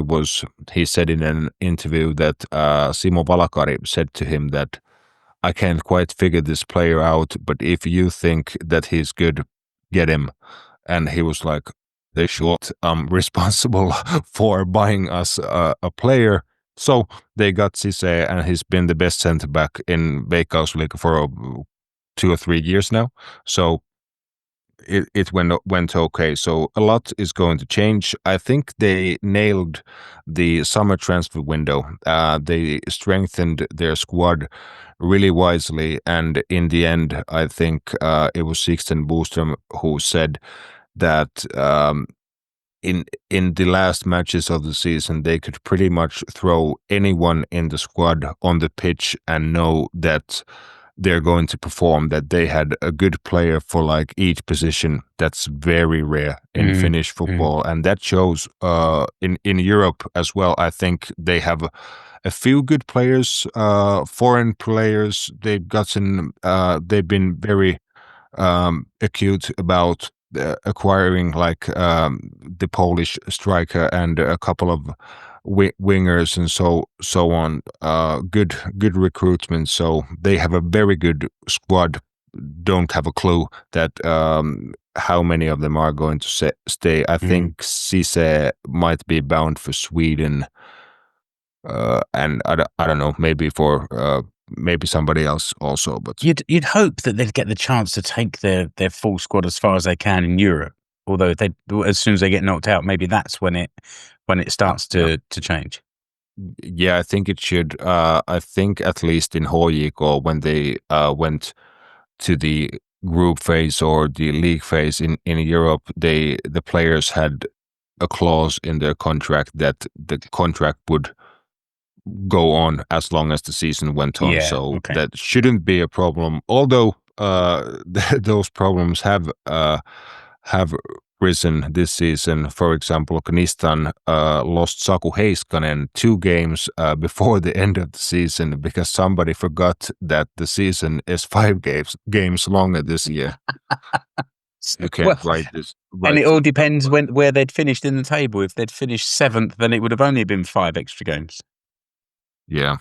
Speaker 4: he said in an interview that Simo Valakari said to him that, I can't quite figure this player out, but if you think that he's good, get him. And he was like, they short, I'm responsible for buying us a player. So they got Cisse, and he's been the best centre back in Veikkausliiga for 2 or 3 years now. So it went okay. So a lot is going to change. I think they nailed the summer transfer window. They strengthened their squad really wisely, and in the end, I think it was Sixten Boström who said that in the last matches of the season, they could pretty much throw anyone in the squad on the pitch and know that they're going to perform, that they had a good player for each position. That's very rare in Finnish football, and that shows in Europe as well. I think they have a few good players, foreign players. They've been very acute about acquiring the Polish striker and a couple of wingers and so on. Good recruitment. So they have a very good squad. Don't have a clue that how many of them are going to stay. I think Cisse might be bound for Sweden, and I don't know, maybe for maybe somebody else also. But
Speaker 2: you'd hope that they'd get the chance to take their full squad as far as they can in Europe. Although as soon as they get knocked out, maybe that's when it starts to change.
Speaker 4: Yeah, I think it should. I think at least in HJK, when they went to the group phase or the league phase in Europe, the players had a clause in their contract that the contract would go on as long as the season went on.
Speaker 2: Yeah,
Speaker 4: so
Speaker 2: okay.
Speaker 4: That shouldn't be a problem. Although those problems have risen this season. For example, Knistan lost Saku Heiskanen 2 games before the end of the season because somebody forgot that the season is 5 games longer this year. You can't write this.
Speaker 2: And it all depends where they'd finished in the table. If they'd finished 7th, then it would have only been 5 extra games.
Speaker 4: Yeah.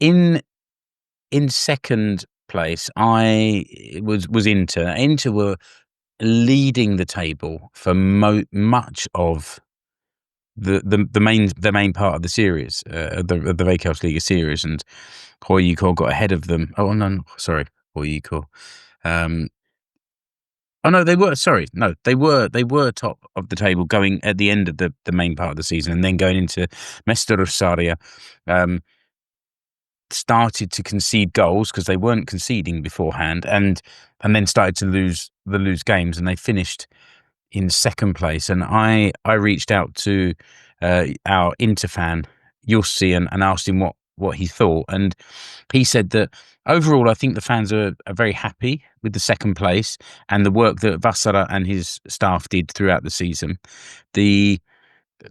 Speaker 2: In second place, I was Inter. Inter were leading the table for much of the main part of the series, the Veikkausliiga series, and HJK got ahead of them. Oh no, sorry, HJK. Oh no, they were. Sorry, no, they were top of the table going at the end of the main part of the season, and then going into Mestaruussarja, started to concede goals because they weren't conceding beforehand, and then started to lose games, and they finished in second place. And I reached out to our Inter fan Jussi and asked him what he thought, and he said that overall, I think the fans are very happy with the second place and the work that Vassara and his staff did throughout the season. The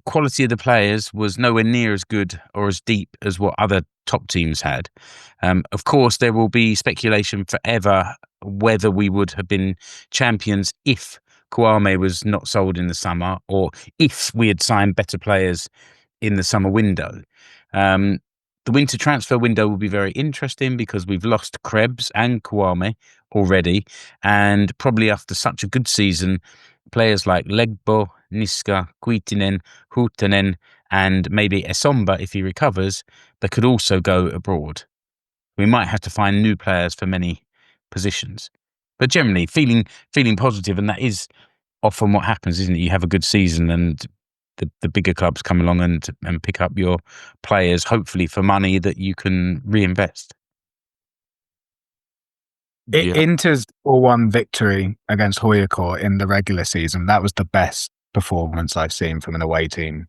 Speaker 2: quality of the players was nowhere near as good or as deep as what other top teams had. Of course, there will be speculation forever whether we would have been champions if Kwame was not sold in the summer, or if we had signed better players in the summer window. The winter transfer window will be very interesting because we've lost Krebs and Kwame already, and probably after such a good season, players like Legbo, Niska, Kuitinen, Huuhtanen, and maybe Esomba, if he recovers, that could also go abroad. We might have to find new players for many positions. But generally, feeling positive, and that is often what happens, isn't it? You have a good season and the bigger clubs come along and pick up your players, hopefully for money that you can reinvest.
Speaker 5: Inter's 4-1 victory against HJK in the regular season, that was the best performance I've seen from an away team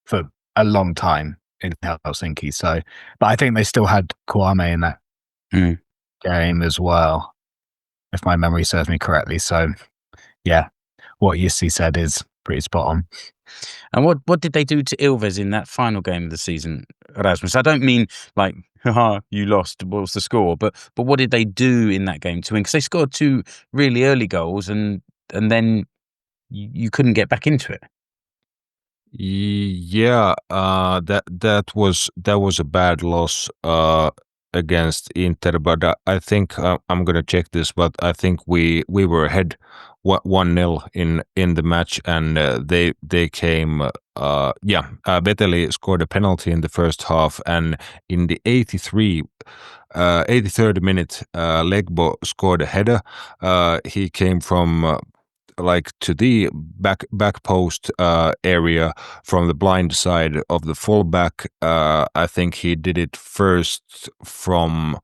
Speaker 5: for a long time in Helsinki. So, but I think they still had Kwame in that game as well, if my memory serves me correctly. So, yeah, what Jussi said is pretty spot on.
Speaker 2: And what did they do to Ilves in that final game of the season, Rasmus? I don't mean like, haha, you lost, what was the score? But what did they do in that game to win? Because they scored 2 really early goals and then you couldn't get back into it.
Speaker 4: Yeah, that was a bad loss against Inter, but I think I'm gonna check this, but I think we were ahead 1-0 in the match, and they came. Veteli scored a penalty in the first half, and in the 83rd minute, Legbo scored a header. He came from to the back post area from the blind side of the fullback. I think he did it first from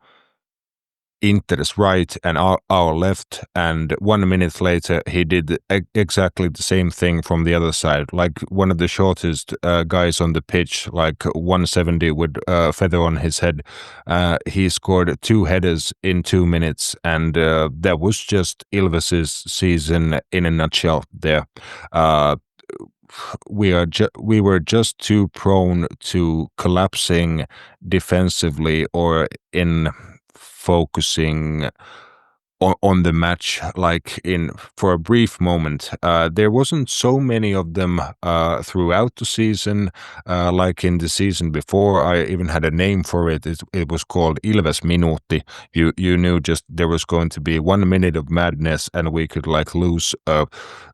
Speaker 4: Inter's right and our left, and 1 minute later he did exactly the same thing from the other side, like one of the shortest guys on the pitch, like 170 with feather on his head. He scored 2 headers in 2 minutes, and that was just Ilves' season in a nutshell there. We were just too prone to collapsing defensively or in focusing on the match, for a brief moment. There wasn't so many of them throughout the season, like in the season before. I even had a name for it. It was called Ilves Minuutti. You knew just there was going to be 1 minute of madness, and we could lose a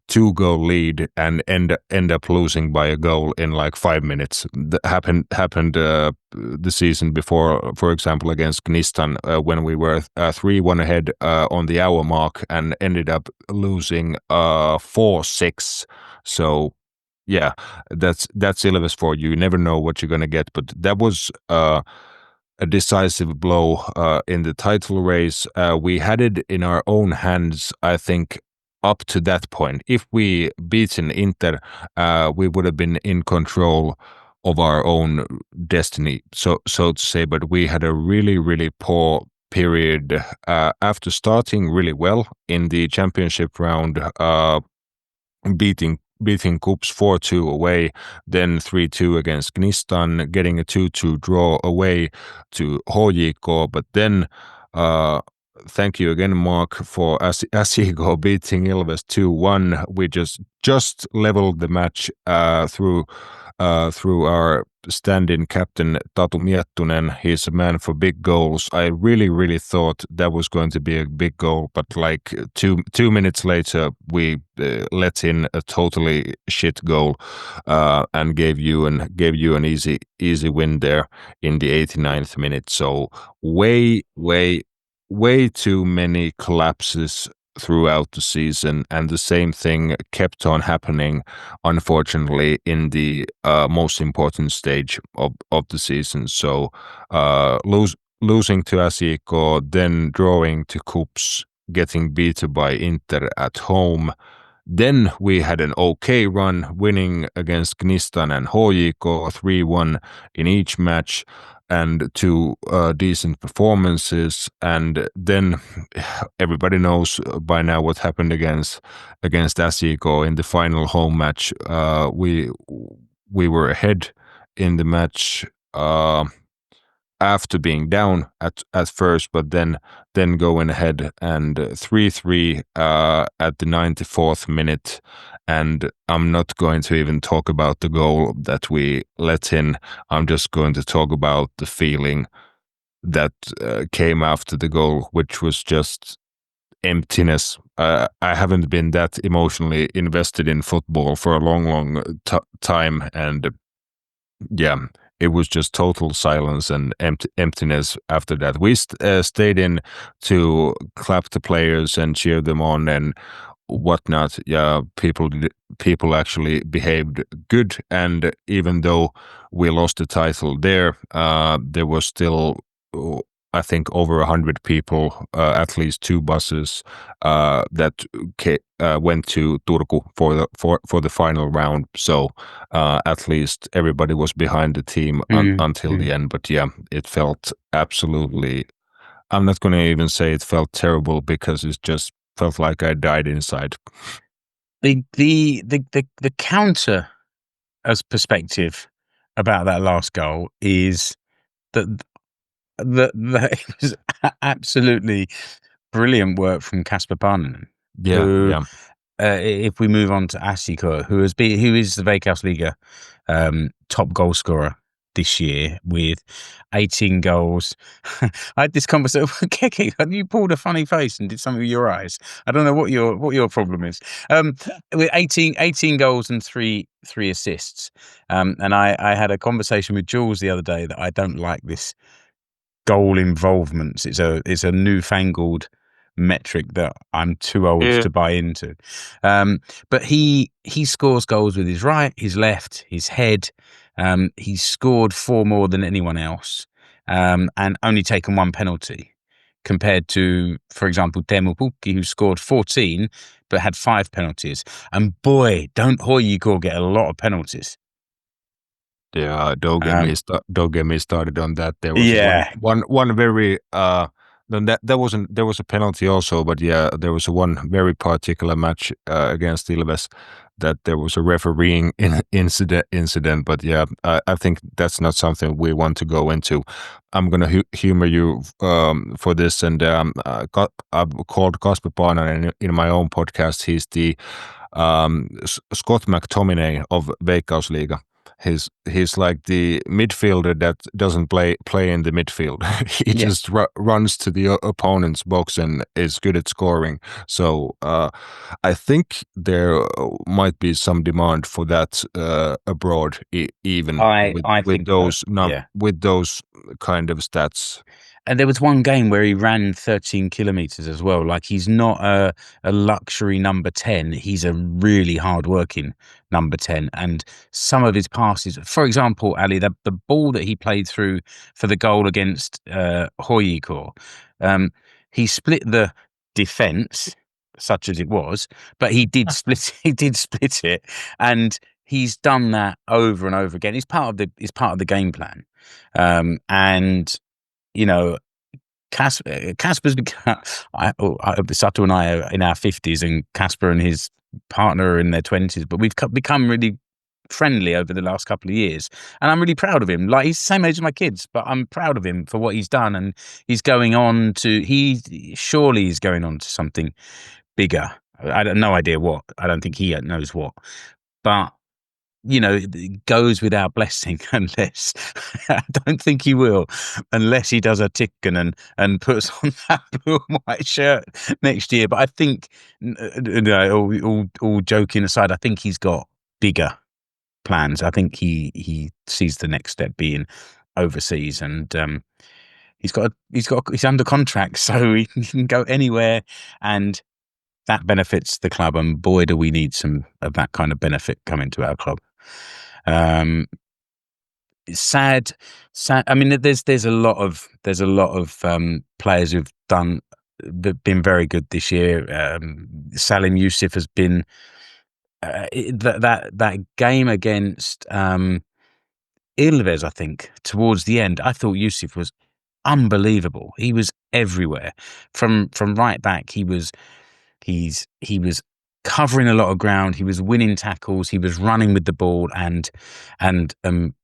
Speaker 4: 2-goal lead and end up losing by a goal in 5 minutes. That happened the season before, for example, against Gnistan, when we were 3-1 ahead on the hour mark and ended up losing 4-6. So yeah, that's Ilves for you. You never know what you're gonna get, but that was a decisive blow in the title race. We had it in our own hands, I think, up to that point. If we beaten Inter, we would have been in control of our own destiny, so to say. But we had a really, really poor period after starting really well in the championship round, beating KuPS 4-2 away, then 3-2 against Gnistan, getting a 2-2 draw away to HJK, but then thank you again, Mark, for SJK beating Ilves 2-1. We just leveled the match through our stand-in captain Tatu Miettunen. He's a man for big goals. I really thought that was going to be a big goal, but 2 minutes later we let in a totally shit goal and gave you an easy win there in the 89th minute. So way too many collapses throughout the season, and the same thing kept on happening, unfortunately, in the most important stage of the season. So losing to SJK, then drawing to KuPS, getting beaten by Inter at home, Then we had an okay run, winning against Gnistan and HJK 3-1 in each match, and 2 decent performances. And then everybody knows by now what happened against SJK in the final home match. We were ahead in the match after being down at first, but then going ahead, and 3-3 at the 94th minute. And I'm not going to even talk about the goal that we let in. I'm just going to talk about the feeling that came after the goal, which was just emptiness. I haven't been that emotionally invested in football for a long time, and yeah, it was just total silence and emptiness after that. We stayed in to clap the players and cheer them on and whatnot. Yeah, people actually behaved good, and even though we lost the title there was still, I think, over 100 people, at least 2 buses that went to Turku for the final round. So at least everybody was behind the team until the end. But yeah, it felt absolutely. I'm not going to even say it felt terrible, because it just felt like I died inside.
Speaker 2: The counter as perspective about that last goal is that it was absolutely brilliant work from Kasper Parnanen.
Speaker 4: Yeah.
Speaker 2: If we move on to SJK, who is the Veikkausliiga top goal scorer this year with 18 goals. I had this conversation with Keke. You pulled a funny face and did something with your eyes. I don't know what your problem is. With 18 goals and three assists. And I had a conversation with Jules the other day that I don't like this goal involvements. It's a newfangled metric that I'm too old to buy into. But he scores goals with his right, his left, his head. He's scored 4 more than anyone else, and only taken 1 penalty, compared to, for example, Teemu Pukki, who scored 14 but had 5 penalties. And boy, don't HJK get a lot of penalties.
Speaker 4: Yeah, don't get me started on that. There was one very there was a penalty also, but yeah, there was one very particular match against Ilves that there was a refereeing incident. But yeah, I think that's not something we want to go into. I'm gonna humor you for this, and I've called Kasper Parnanen in my own podcast. He's the Scott McTominay of Veikkausliiga. He's like the midfielder that doesn't play in the midfield. He just runs to the opponent's box and is good at scoring. So I think there might be some demand for that abroad, even with those kind of stats.
Speaker 2: And there was one game where he ran 13 kilometers as well. Like, he's not a luxury number 10. He's a really hard-working number 10. And some of his passes, for example, Ali, the ball that he played through for the goal against HJK, he split the defence, such as it was, but he did split. He did split it, and he's done that over and over again. It's part of the game plan, and. You know, Kasper's become. Satu and I are in our 50s, and Kasper and his partner are in their 20s. But we've become really friendly over the last couple of years, and I'm really proud of him. Like, he's the same age as my kids, but I'm proud of him for what he's done, and he's going on to. Surely he's going on to something bigger. I have no idea what. I don't think he knows what, but. It goes without blessing unless I don't think he will, unless he does a Tikkanen and puts on that blue and white shirt next year. But I think, all joking aside, I think he's got bigger plans. I think he sees the next step being overseas, and he's under contract, so he can go anywhere, and that benefits the club. And boy, do we need some of that kind of benefit coming to our club. Sad. I mean, there's a lot of players who've done been very good this year. Salim Youssef has been that game against Ilves, I think, towards the end. I thought Youssef was unbelievable. He was everywhere from right back. He was covering a lot of ground. He was winning tackles. He was running with the ball and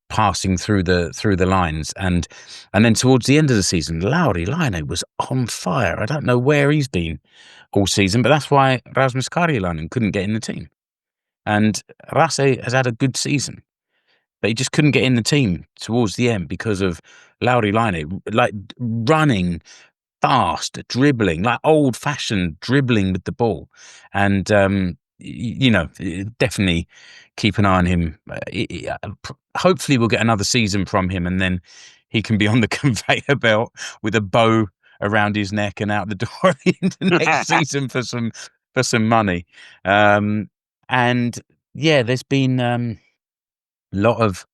Speaker 2: passing through the lines. And then towards the end of the season, Lauri Laine was on fire. I don't know where he's been all season, but that's why Rasmus Karjalainen couldn't get in the team. And Rase has had a good season, but he just couldn't get in the team towards the end because of Lauri Laine, like running fast, dribbling, like old-fashioned dribbling with the ball. And, definitely keep an eye on him. Hopefully we'll get another season from him, and then he can be on the conveyor belt with a bow around his neck and out the door into next season for some money. And yeah, there's been a lot of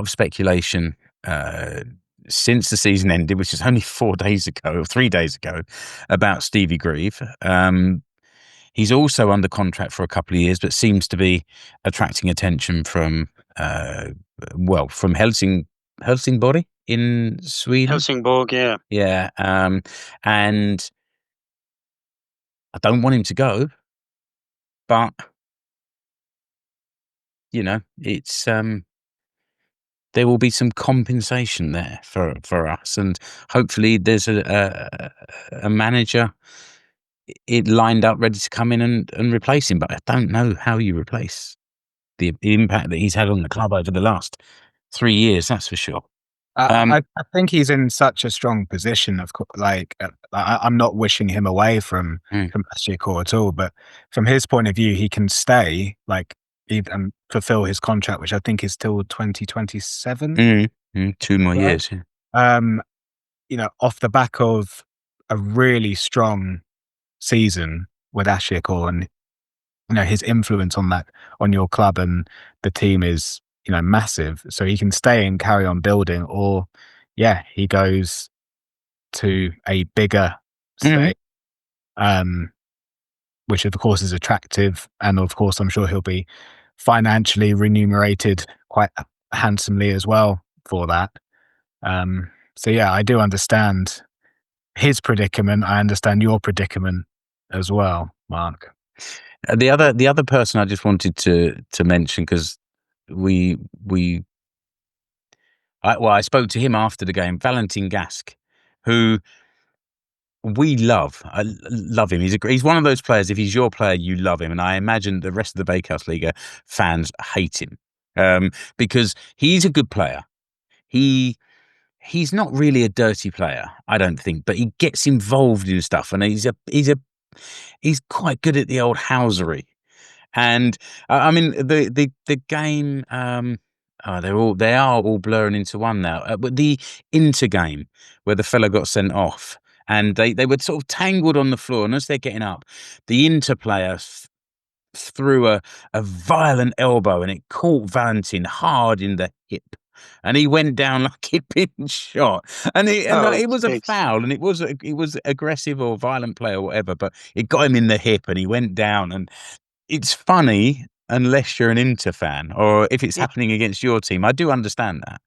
Speaker 2: speculation since the season ended, which is only 4 days ago or 3 days ago, about Stevie Grieve. He's also under contract for a couple of years, but seems to be attracting attention from Helsingborg in Sweden.
Speaker 3: Helsingborg, yeah.
Speaker 2: Yeah. And I don't want him to go, but it's there will be some compensation there for us, and hopefully there's a manager lined up ready to come in and replace him. But I don't know how you replace the impact that he's had on the club over the last 3 years. That's for sure.
Speaker 5: I think he's in such a strong position. Of course, I'm not wishing him away from SJK at all, but from his point of view, he can stay and fulfill his contract, which I think is till 2027.
Speaker 2: 2 more years. Yeah.
Speaker 5: Off the back of a really strong season with SJK, and his influence on your club and the team is massive. So he can stay and carry on building, or he goes to a bigger state, which of course is attractive, and of course I'm sure he'll be financially remunerated quite handsomely as well for that. So I do understand his predicament. I understand your predicament as well, Mark.
Speaker 2: The other person I just wanted to mention, because I spoke to him after the game, Valentin Gask, who we love. I love him. He's one of those players. If he's your player, you love him, and I imagine the rest of the Veikkausliiga fans hate him because he's a good player. He's not really a dirty player, I don't think, but he gets involved in stuff, and he's quite good at the old housery. And I mean the game. They are all blurring into one now. But the Inter game where the fella got sent off, and they were sort of tangled on the floor, and as they're getting up, the Inter player threw a violent elbow, and it caught Valentin hard in the hip, and he went down like he'd been shot. And it was a foul, and it was aggressive or violent play or whatever, but it got him in the hip, and he went down. And it's funny unless you're an Inter fan, or if it's happening against your team. I do understand that.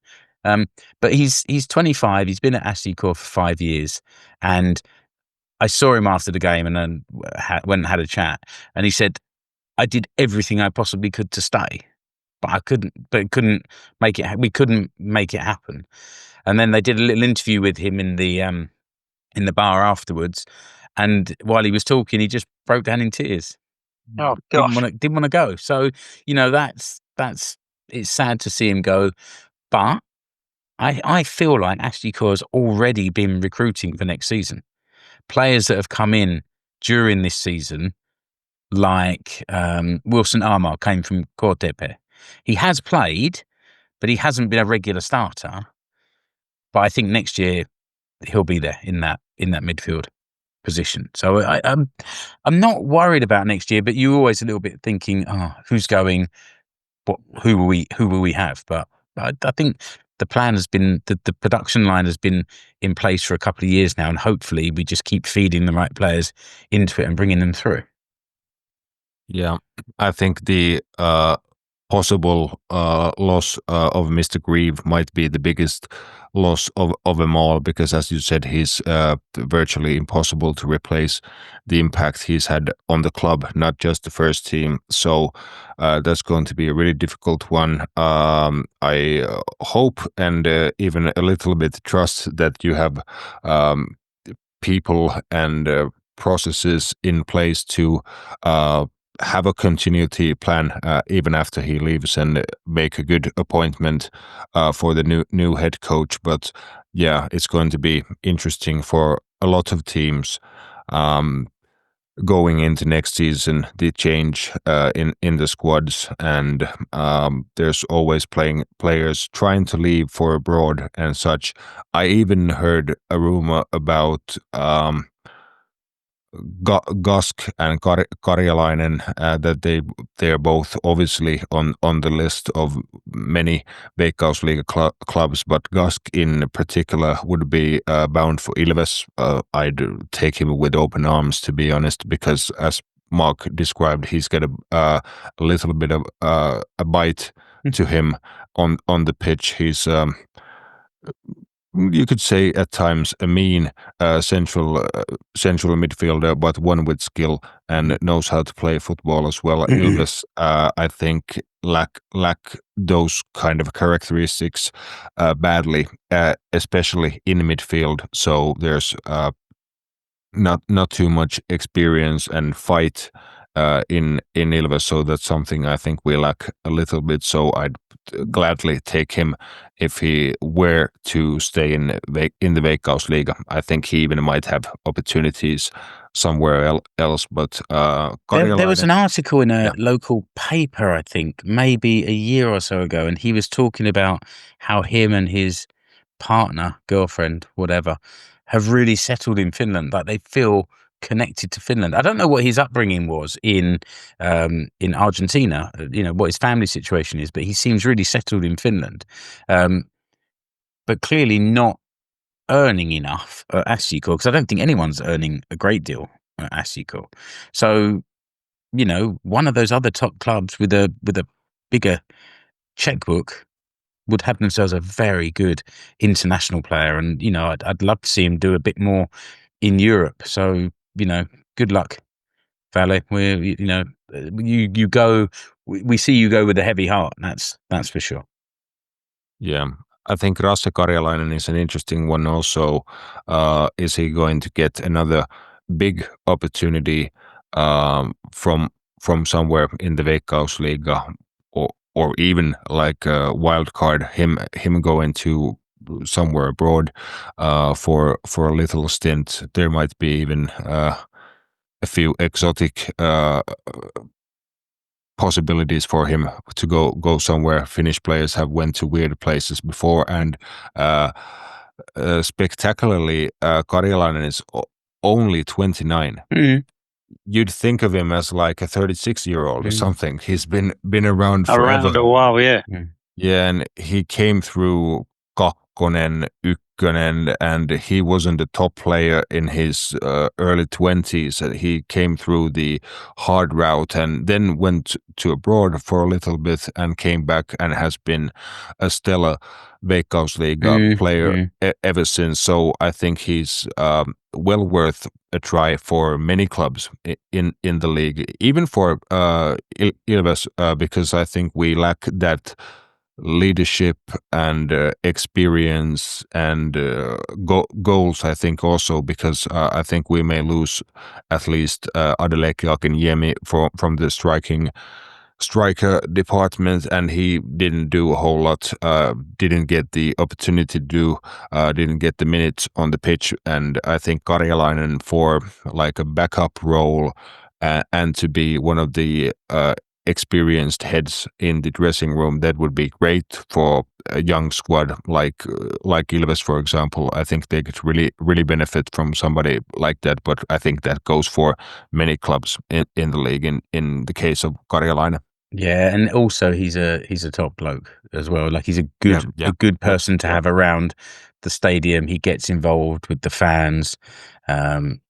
Speaker 2: But he's 25. He's been at SJK for 5 years, and I saw him after the game, and then went and had a chat, and he said, "I did everything I possibly could to stay, but I couldn't. But couldn't make it. We couldn't make it happen." And then they did a little interview with him in the bar afterwards, and while he was talking, he just broke down in tears.
Speaker 3: Oh gosh.
Speaker 2: Didn't want to go. So that's it's sad to see him go, but I feel like SJK has already been recruiting for next season. Players that have come in during this season, like Wilson Armar came from KTP. He has played, but he hasn't been a regular starter. But I think next year he'll be there in that midfield position. So I'm not worried about next year, but you're always a little bit thinking, who's going? Who will we have? But I think the plan has been the production line has been in place for a couple of years now, and hopefully we just keep feeding the right players into it and bringing them through.
Speaker 4: Yeah, I think the possible loss of Mr. Grieve might be the biggest loss of them all, because as you said, he's virtually impossible to replace the impact he's had on the club, not just the first team. So that's going to be a really difficult one. I hope and even a little bit trust that you have people and processes in place to have a continuity plan even after he leaves, and make a good appointment for the new head coach. But yeah, it's going to be interesting for a lot of teams going into next season, the change in the squads, and there's always players trying to leave for abroad and such. I even heard a rumor about Gusk and Karjalainen, that they are both obviously on the list of many Veikkausliiga clubs, but Gusk in particular would be bound for Ilves. I'd take him with open arms, to be honest, because as Mark described, he's got a little bit of a bite to him on the pitch. He's you could say at times a mean central midfielder, but one with skill and knows how to play football as well. Ilves, I think, lack those kind of characteristics badly, especially in midfield. So there's not too much experience and fight in Ilves, so that's something I think we lack a little bit. So I'd gladly take him if he were to stay in the Veikkausliiga. I think he even might have opportunities somewhere else. But
Speaker 2: there was an article in a local paper, I think, maybe a year or so ago, and he was talking about how him and his partner, girlfriend, whatever, have really settled in Finland. Like they feel connected to Finland. I don't know what his upbringing was in Argentina, what his family situation is, but he seems really settled in Finland. But clearly not earning enough at SJK, because I don't think anyone's earning a great deal at SJK. So, one of those other top clubs with a bigger checkbook would have themselves a very good international player, and I'd love to see him do a bit more in Europe. So good luck, Valle. You go. We see you go with a heavy heart. That's for sure.
Speaker 4: Yeah, I think Rasse Karjalainen is an interesting one also. Is he going to get another big opportunity from somewhere in the Veikkausliiga, or even like a wild card, him going to somewhere abroad for a little stint? There might be even a few exotic possibilities for him to go somewhere. Finnish players have went to weird places before, and spectacularly, Karjalainen is only 29. You'd think of him as like a 36-year-old or something. He's been around forever.
Speaker 3: Around a while, yeah.
Speaker 4: Yeah, and he came through Kakkonen, Ykkönen, and he wasn't a top player in his early 20s. He came through the hard route and then went to abroad for a little bit and came back and has been a stellar Veikkausliiga player ever since. So I think he's well worth a try for many clubs in the league, even for Ilves, because I think we lack that leadership and experience and goals. I think also because I think we may lose at least Adeleke Akinyemi from the striker department, and he didn't do a whole lot, didn't get the opportunity to do, didn't get the minutes on the pitch. And I think Karjalainen for like a backup role and to be one of the experienced heads in the dressing room, that would be great for a young squad like Ilves, for example. I think they could really benefit from somebody like that, but I think that goes for many clubs in the league in the case of Karjalainen.
Speaker 2: Yeah, and also he's a top bloke as well. Like he's a good person to have around the stadium. He gets involved with the fans, and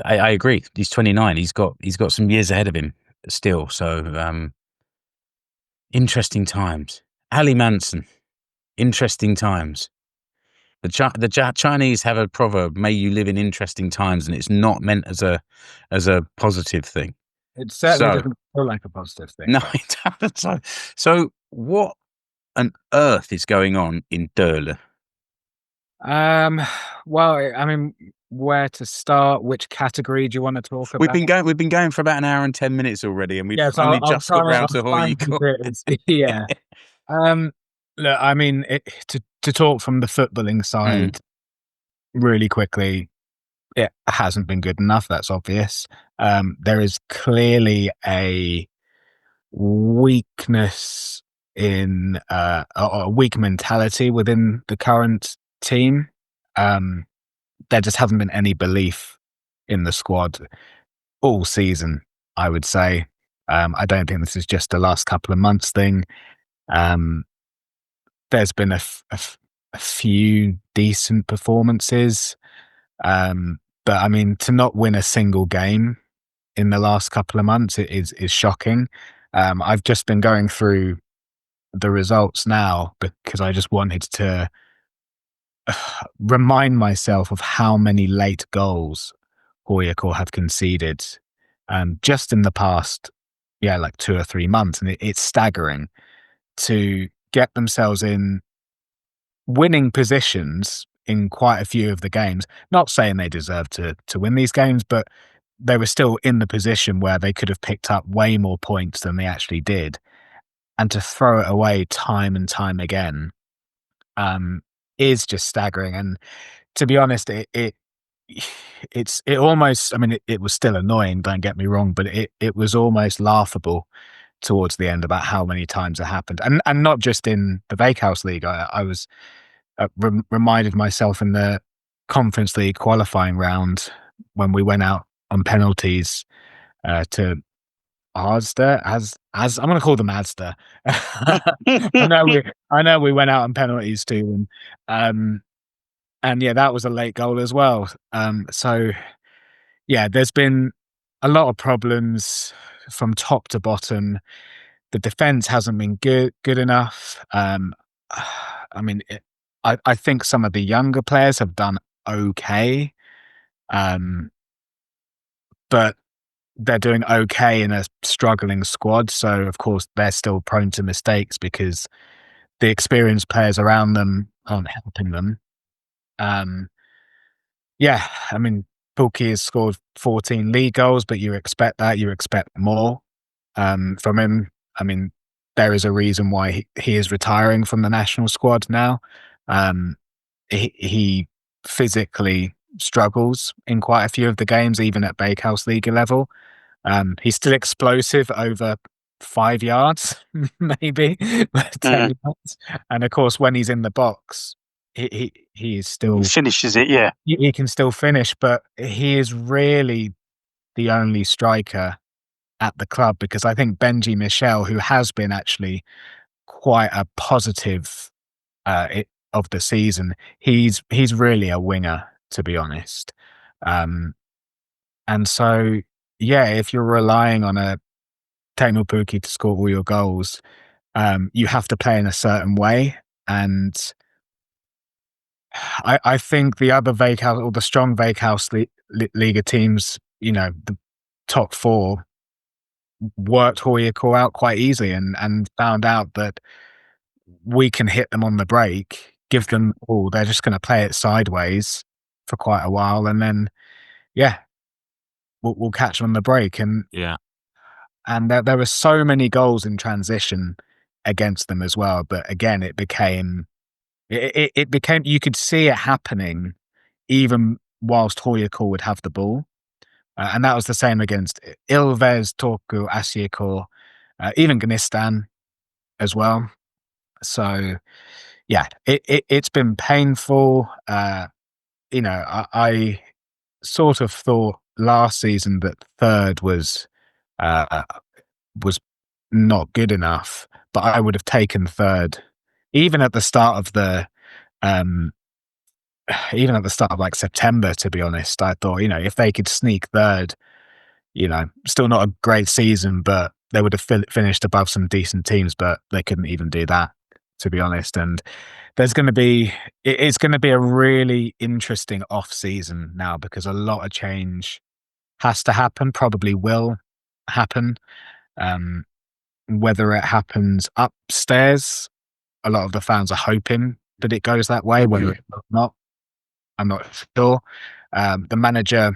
Speaker 2: I agree. He's 29. He's got some years ahead of him still. So interesting times. Ali Manson. Interesting times. The Chinese have a proverb: "May you live in interesting times," and it's not meant as a positive thing.
Speaker 5: It certainly doesn't feel like a positive thing.
Speaker 2: No, it doesn't. So what on earth is going on in Töölö?
Speaker 5: Well, I mean, where to start? Which category do you want to talk about?
Speaker 2: We've been going for about an hour and 10 minutes already, and we've only just got round to HJK.
Speaker 5: Yeah. Look, I mean, to talk from the footballing side really quickly, it hasn't been good enough. That's obvious. There is clearly a weakness in a weak mentality within the current team. There just hasn't been any belief in the squad all season, I would say. I don't think this is just the last couple of months thing. There's been a few decent performances, but I mean, to not win a single game in the last couple of months is shocking. I've just been going through the results now because I just wanted to remind myself of how many late goals HJK have conceded just in the past, like 2 or 3 months. And it's staggering to get themselves in winning positions in quite a few of the games. Not saying they deserve to win these games, but they were still in the position where they could have picked up way more points than they actually did. And to throw it away time and time again is just staggering. And to be honest, it almost, I mean, it was still annoying, don't get me wrong, but it was almost laughable towards the end about how many times it happened. And not just in the Veikkausliiga. I was reminded myself in the Conference League qualifying round when we went out on penalties to Asda, as I'm going to call them Asda. I know we went out on penalties too, and yeah, that was a late goal as well. So yeah, there's been a lot of problems from top to bottom. The defense hasn't been good enough. I mean, I think some of the younger players have done okay, but they're doing okay in a struggling squad. So of course they're still prone to mistakes because the experienced players around them aren't helping them. Yeah, I mean, Pulki has scored 14 league goals, but you expect that. You expect more from him. I mean, there is a reason why he is retiring from the national squad now. He physically struggles in quite a few of the games, even at Veikkausliiga level. He's still explosive over 5 yards, maybe 10 yards. And of course, when he's in the box, he is still
Speaker 3: finishes it. Yeah,
Speaker 5: he can still finish, but he is really the only striker at the club, because I think Benji Michel, who has been actually quite a positive of the season, he's really a winger, to be honest. And so, yeah, if you're relying on a Teemu Pukki to score all your goals, you have to play in a certain way. And I think the other Veikkaus, or the strong Veikkausliiga teams, the top 4, worked HJK out quite easily and found out that we can hit them on the break, give them all. They're just going to play it sideways for quite a while, and then, yeah, we'll catch them on the break. And there were so many goals in transition against them as well. But again, it became you could see it happening even whilst HJK would have the ball. And that was the same against Ilves, Turku, SJK, even Gnistan as well. So, yeah, it's been painful. I sort of thought last season that third was was not good enough. But I would have taken third, even at the start of like September. To be honest, I thought, if they could sneak third, still not a great season, but they would have finished above some decent teams. But they couldn't even do that, to be honest. And it's going to be a really interesting off season now, because a lot of change has to happen, probably will happen. Whether it happens upstairs, a lot of the fans are hoping that it goes that way. Whether it's not, I'm not sure. The manager,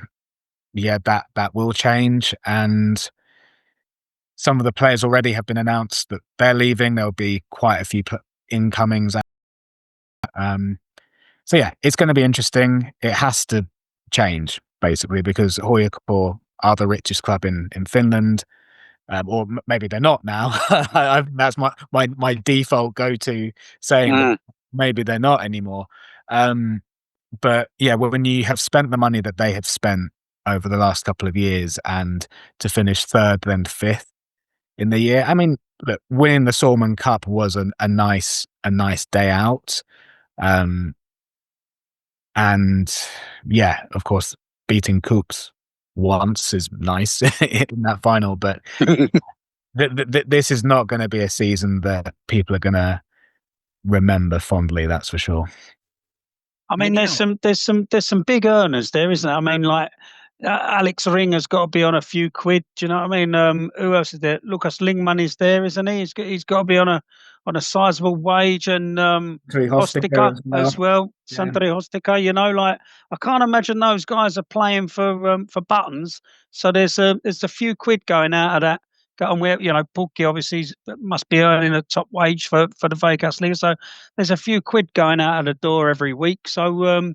Speaker 5: that will change, and some of the players already have been announced that they're leaving. There'll be quite a few incomings. So yeah, it's going to be interesting. It has to change, basically, because HJK are the richest club in Finland. Or maybe they're not now. That's my default go-to saying that maybe they're not anymore. But yeah, when you have spent the money that they have spent over the last couple of years, and to finish third then fifth in the year, I mean, look, winning the Salmon Cup was a nice day out. And yeah, of course, beating KuPS once is nice in that final, but this is not going to be a season that people are going to remember fondly. That's for sure.
Speaker 3: I mean, there's some big earners there, isn't there? I mean, like Alex Ring has got to be on a few quid. Do you know what I mean? Who else is there? Lucas Lingman is there, isn't he? He's got to be on a sizable wage, and Hostika as well.
Speaker 5: Yeah.
Speaker 3: Santeri Hostika. Like, I can't imagine those guys are playing for buttons. So there's a few quid going out of that. And where Pukki obviously must be earning a top wage for the Veikkausliiga. So there's a few quid going out of the door every week. So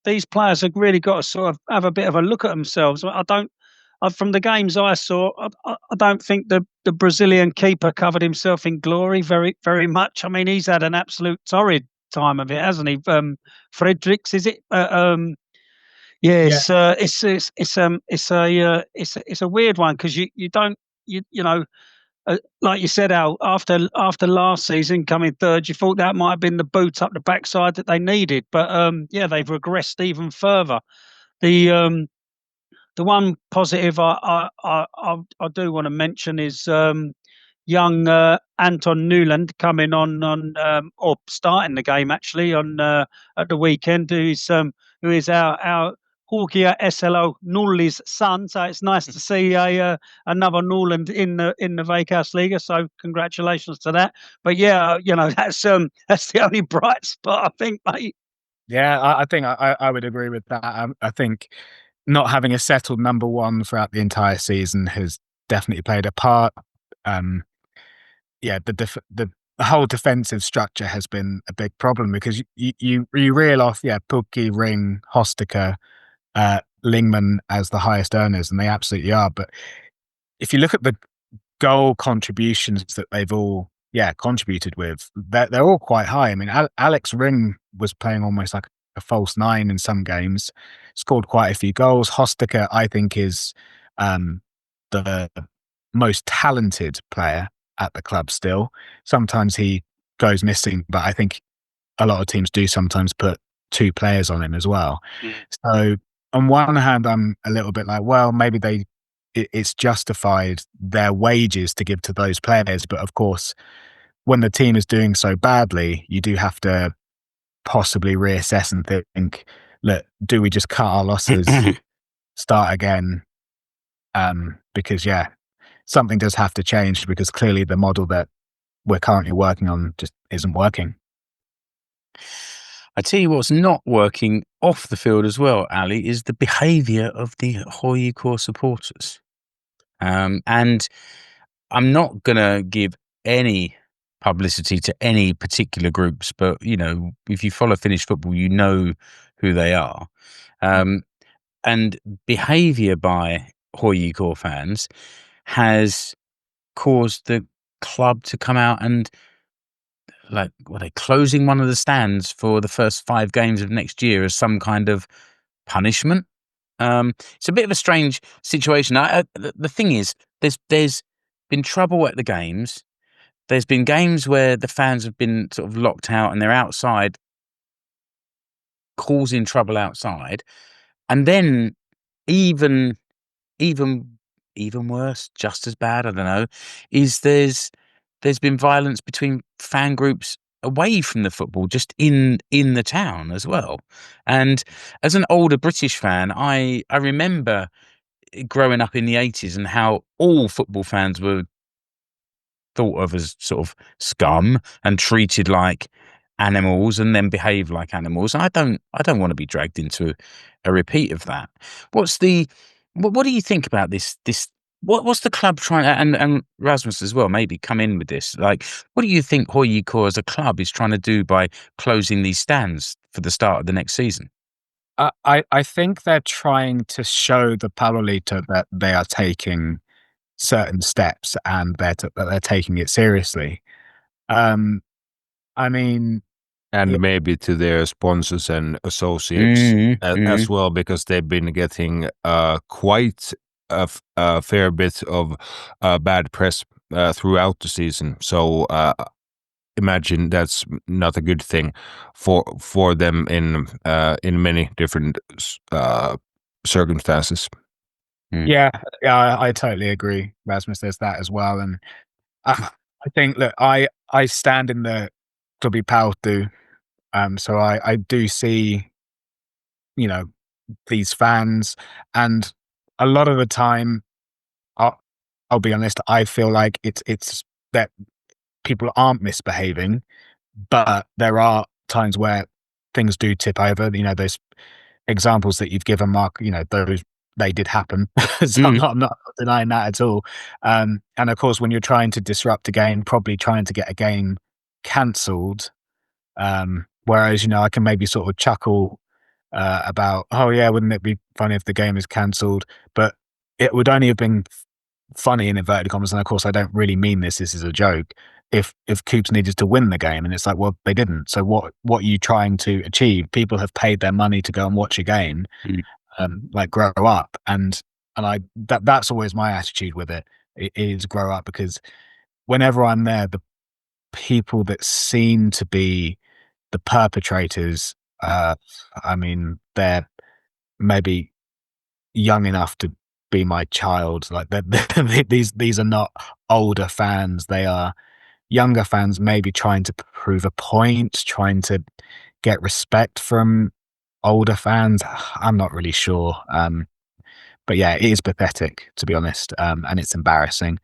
Speaker 3: these players have really got to sort of have a bit of a look at themselves. From the games I saw, I don't think the Brazilian keeper covered himself in glory very, very much. I mean, he's had an absolute torrid time of it, hasn't he? Fredericks, is it? It's a weird one, because you don't. Like you said, Al, after last season coming third, you thought that might have been the boot up the backside that they needed, but they've regressed even further. The one positive I do want to mention is young Anton Newland coming on or starting the game actually on at the weekend, who is our Huuhkajat SLO Nulli's son. So it's nice to see another Newland in the Veikkausliiga. So congratulations to that. But yeah, that's the only bright spot, I think, mate.
Speaker 5: Yeah, I think I would agree with that. I think not having a settled number one throughout the entire season has definitely played a part. The whole defensive structure has been a big problem, because you reel off Pukki, Ring, Hostika, Lingman as the highest earners, and they absolutely are. But if you look at the goal contributions that they've all contributed with, they're all quite high. I mean, Alex Ring was playing almost like a false nine in some games, scored quite a few goals. Hostika, I think, is the most talented player at the club still. Sometimes he goes missing, but I think a lot of teams do sometimes put two players on him as well. So on one hand, I'm a little bit like, well, maybe it's justified their wages to give to those players. But of course, when the team is doing so badly, you do have to possibly reassess and think, look, do we just cut our losses, start again? Because something does have to change, because clearly the model that we're currently working on just isn't working.
Speaker 2: I tell you what's not working off the field as well, Ali, is the behaviour of the HJK supporters. And I'm not going to give any publicity to any particular groups, but, if you follow Finnish football, you know who they are. And behaviour by HJK fans has caused the club to come out and, like, were they closing one of the stands for the first 5 games of next year as some kind of punishment? It's a bit of a strange situation. The thing is, there's been trouble at the games. There's been games where the fans have been sort of locked out and they're outside causing trouble outside. And then even worse, just as bad, I don't know, is there's been violence between fan groups away from the football, just in the town as well. And as an older British fan, I remember growing up in the 80s and how all football fans were thought of as sort of scum and treated like animals and then behave like animals. I don't want to be dragged into a repeat of that. What do you think about this what's the club trying, and Rasmus as well, maybe come in with this, like, what do you think HJK as a club is trying to do by closing these stands for the start of the next season?
Speaker 5: I think they're trying to show the Paloliitto that they are taking certain steps and that they're taking it seriously. I mean,
Speaker 4: and maybe to their sponsors and associates as well, because they've been getting quite a fair bit of bad press throughout the season. So imagine that's not a good thing for them in many different circumstances.
Speaker 5: Yeah, I totally agree, Rasmus. There's that as well, and I think, look, I stand in the Klubi Paltu, so I do see, you know, these fans, and a lot of the time, I'll be honest, I feel like it's that people aren't misbehaving, but there are times where things do tip over. You know, those examples that you've given, Mark, you know, those, they did happen. So I'm not denying that at all. And of course, when you're trying to disrupt a game, probably trying to get a game cancelled, whereas, you know, I can maybe sort of chuckle about, oh yeah, wouldn't it be funny if the game is cancelled? But it would only have been funny in inverted commas, and of course I don't really mean this is a joke, if KuPS needed to win the game, and it's like, well, they didn't, so what are you trying to achieve? People have paid their money to go and watch a game. Like, grow up. And that's always my attitude with it is grow up, because whenever I'm there, the people that seem to be the perpetrators, I mean, they're maybe young enough to be my child. Like, these are not older fans, they are younger fans, maybe trying to prove a point, trying to get respect from older fans. I'm not really sure, but yeah, it is pathetic, to be honest, and it's embarrassing.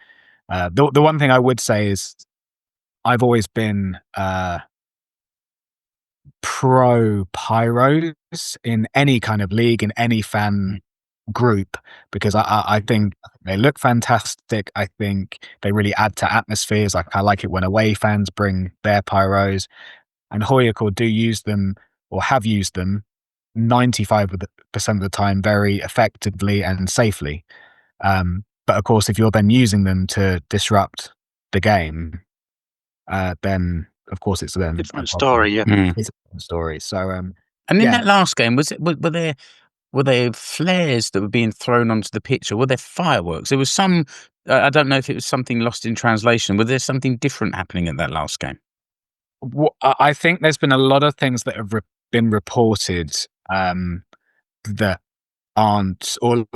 Speaker 5: The one thing I would say is I've always been pro pyros in any kind of league, in any fan group, because I think they look fantastic. I think they really add to atmospheres. Like, I like it when away fans bring their pyros, and HJK do use them, or have used them 95% of the time very effectively and safely. But of course, if you're then using them to disrupt the game, then of course it's then
Speaker 3: different story. Yeah.
Speaker 5: It's a different story. So,
Speaker 2: and in that last game, were there flares that were being thrown onto the pitch, or were there fireworks? There was some. I don't know if it was something lost in translation. Was there something different happening at that last game?
Speaker 5: I think there's been a lot of things that have been reported that aren't all.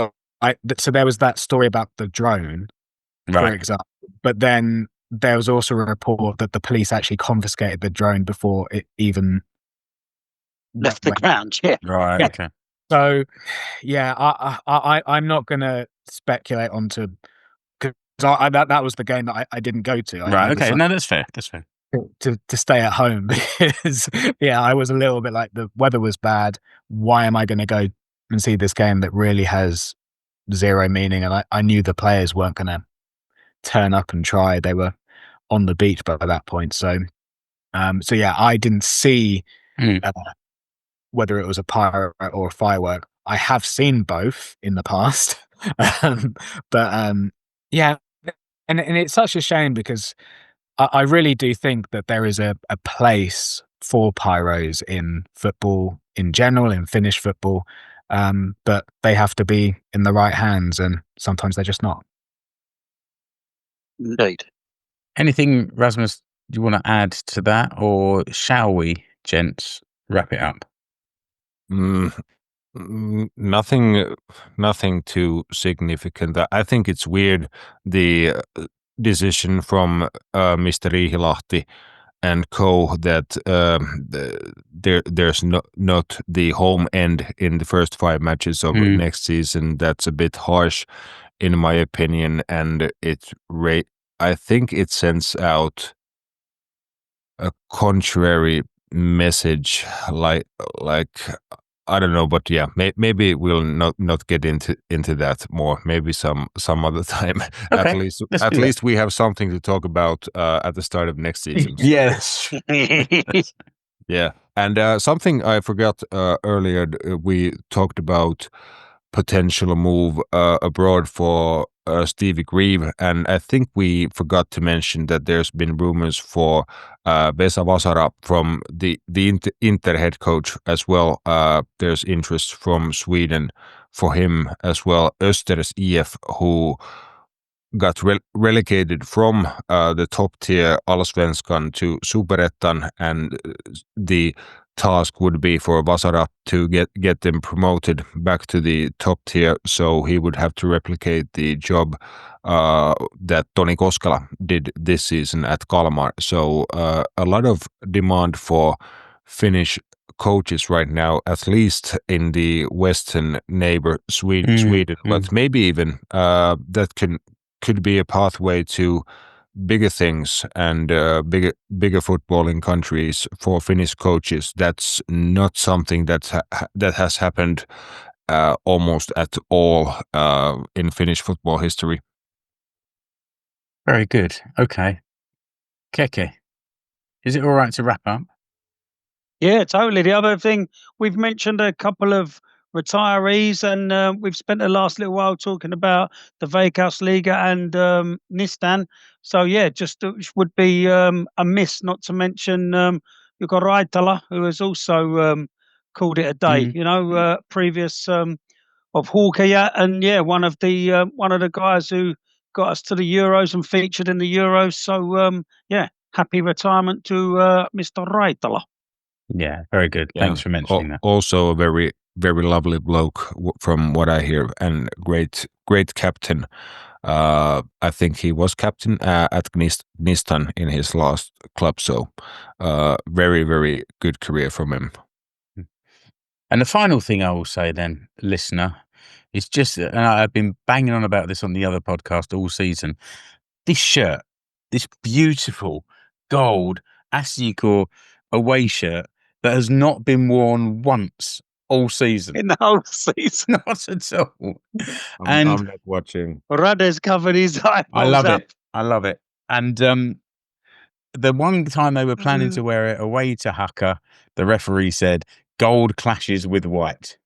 Speaker 5: So there was that story about the drone, for example, but then there was also a report that the police actually confiscated the drone before it even
Speaker 3: left the ground. Yeah.
Speaker 2: Right.
Speaker 5: Yeah.
Speaker 2: Okay.
Speaker 5: So, yeah, I'm not going to speculate onto, because that was the game that I didn't go to.
Speaker 2: Right. Okay. No, that's fair. That's fair.
Speaker 5: To stay at home, because yeah, I was a little bit like, the weather was bad. Why am I going to go and see this game that really has zero meaning? And I knew the players weren't going to turn up and try. They were on the beach by that point. So yeah, I didn't see whether it was a pyro or a firework. I have seen both in the past, but yeah, and it's such a shame, because I really do think that there is a place for pyros in football in general, in Finnish football, but they have to be in the right hands, and sometimes they're just not.
Speaker 3: Indeed.
Speaker 2: Anything, Rasmus, you want to add to that, or shall we, gents, wrap it up?
Speaker 4: Nothing too significant. I think it's weird, the decision from Mr. Riihilahti and co that there's not the home end in the first 5 matches of next season. That's a bit harsh, in my opinion, and I think it sends out a contrary message, like I don't know, but yeah, maybe we'll not get into that more. Maybe some other time.
Speaker 2: Okay,
Speaker 4: At least we have something to talk about at the start of next season.
Speaker 2: Yes.
Speaker 4: Yeah, and something I forgot earlier. We talked about potential move abroad for Stevie Grieve, and I think we forgot to mention that there's been rumors for Vesa Vasara from the Inter head coach as well. There's interest from Sweden for him as well. Östers IF, who got relegated from the top tier Allsvenskan to Superettan, and the task would be for Vasara to get them promoted back to the top tier, so he would have to replicate the job that Toni Koskela did this season at Kalmar. So a lot of demand for Finnish coaches right now, at least in the western neighbor Sweden, but maybe even that could be a pathway to bigger things and bigger footballing countries for Finnish coaches. That's not something that has happened almost at all in Finnish football history.
Speaker 2: Very good. Okay. Keke, is it all right to wrap up?
Speaker 3: Yeah, totally. The other thing, we've mentioned a couple of retirees, and we've spent the last little while talking about the Veikkausliiga and Nistan. So yeah, just would be amiss not to mention Jukka Raitala, who has also called it a day. Previous of Huuhkajat, and yeah, one of the guys who got us to the Euros and featured in the Euros. So yeah, happy retirement to Mr. Raitala.
Speaker 2: Yeah, very good.
Speaker 4: Yeah.
Speaker 2: Thanks for mentioning that.
Speaker 4: Also a very, very lovely bloke from what I hear, and great captain. I think he was captain at Nistan in his last club, so very, very good career from him.
Speaker 2: And the final thing I will say then, listener, is just, and I've been banging on about this on the other podcast all season, this shirt, this beautiful gold SJK away shirt that has not been worn once all season.
Speaker 3: In the whole season.
Speaker 2: Not at all.
Speaker 4: I'm not watching.
Speaker 3: Rade's covered his eyeballs
Speaker 2: I love
Speaker 3: up.
Speaker 2: it. I love it. And the one time they were planning to wear it away to Haka, the referee said, gold clashes with white.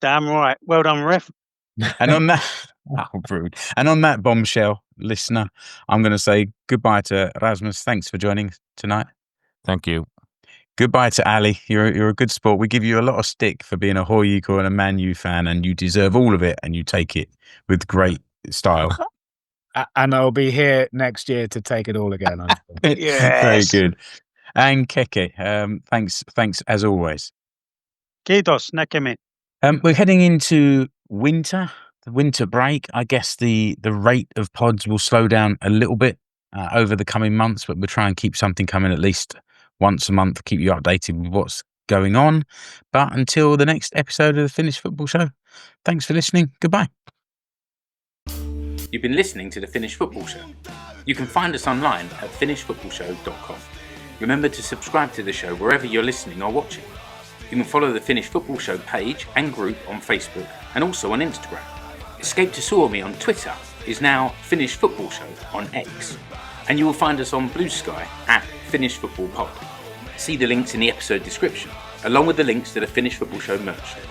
Speaker 3: Damn right. Well done, ref.
Speaker 2: And on that, rude. And on that bombshell, listener, I'm going to say goodbye to Rasmus. Thanks for joining tonight.
Speaker 4: Thank you.
Speaker 2: Goodbye to Ali. You're a good sport. We give you a lot of stick for being a HJK and a Man U fan, and you deserve all of it, and you take it with great style.
Speaker 5: And I'll be here next year to take it all again.
Speaker 3: Yes.
Speaker 2: Very good. And Keke, thanks as always.
Speaker 3: Kiitos, näkemiin.
Speaker 2: We're heading into winter, the winter break. I guess the rate of pods will slow down a little bit over the coming months, but we'll try and keep something coming at least once a month, keep you updated with what's going on. But until the next episode of the Finnish Football Show, thanks for listening. Goodbye.
Speaker 1: You've been listening to the Finnish Football Show. You can find us online at finishfootballshow.com. Remember to subscribe to the show wherever you're listening or watching. You can follow the Finnish Football Show page and group on Facebook and also on Instagram. Escape to Suomi on Twitter is now Finnish Football Show on X. And you will find us on Blue Sky at Finnish Football Pod. See the links in the episode description, along with the links to the Finnish Football Show merch stores.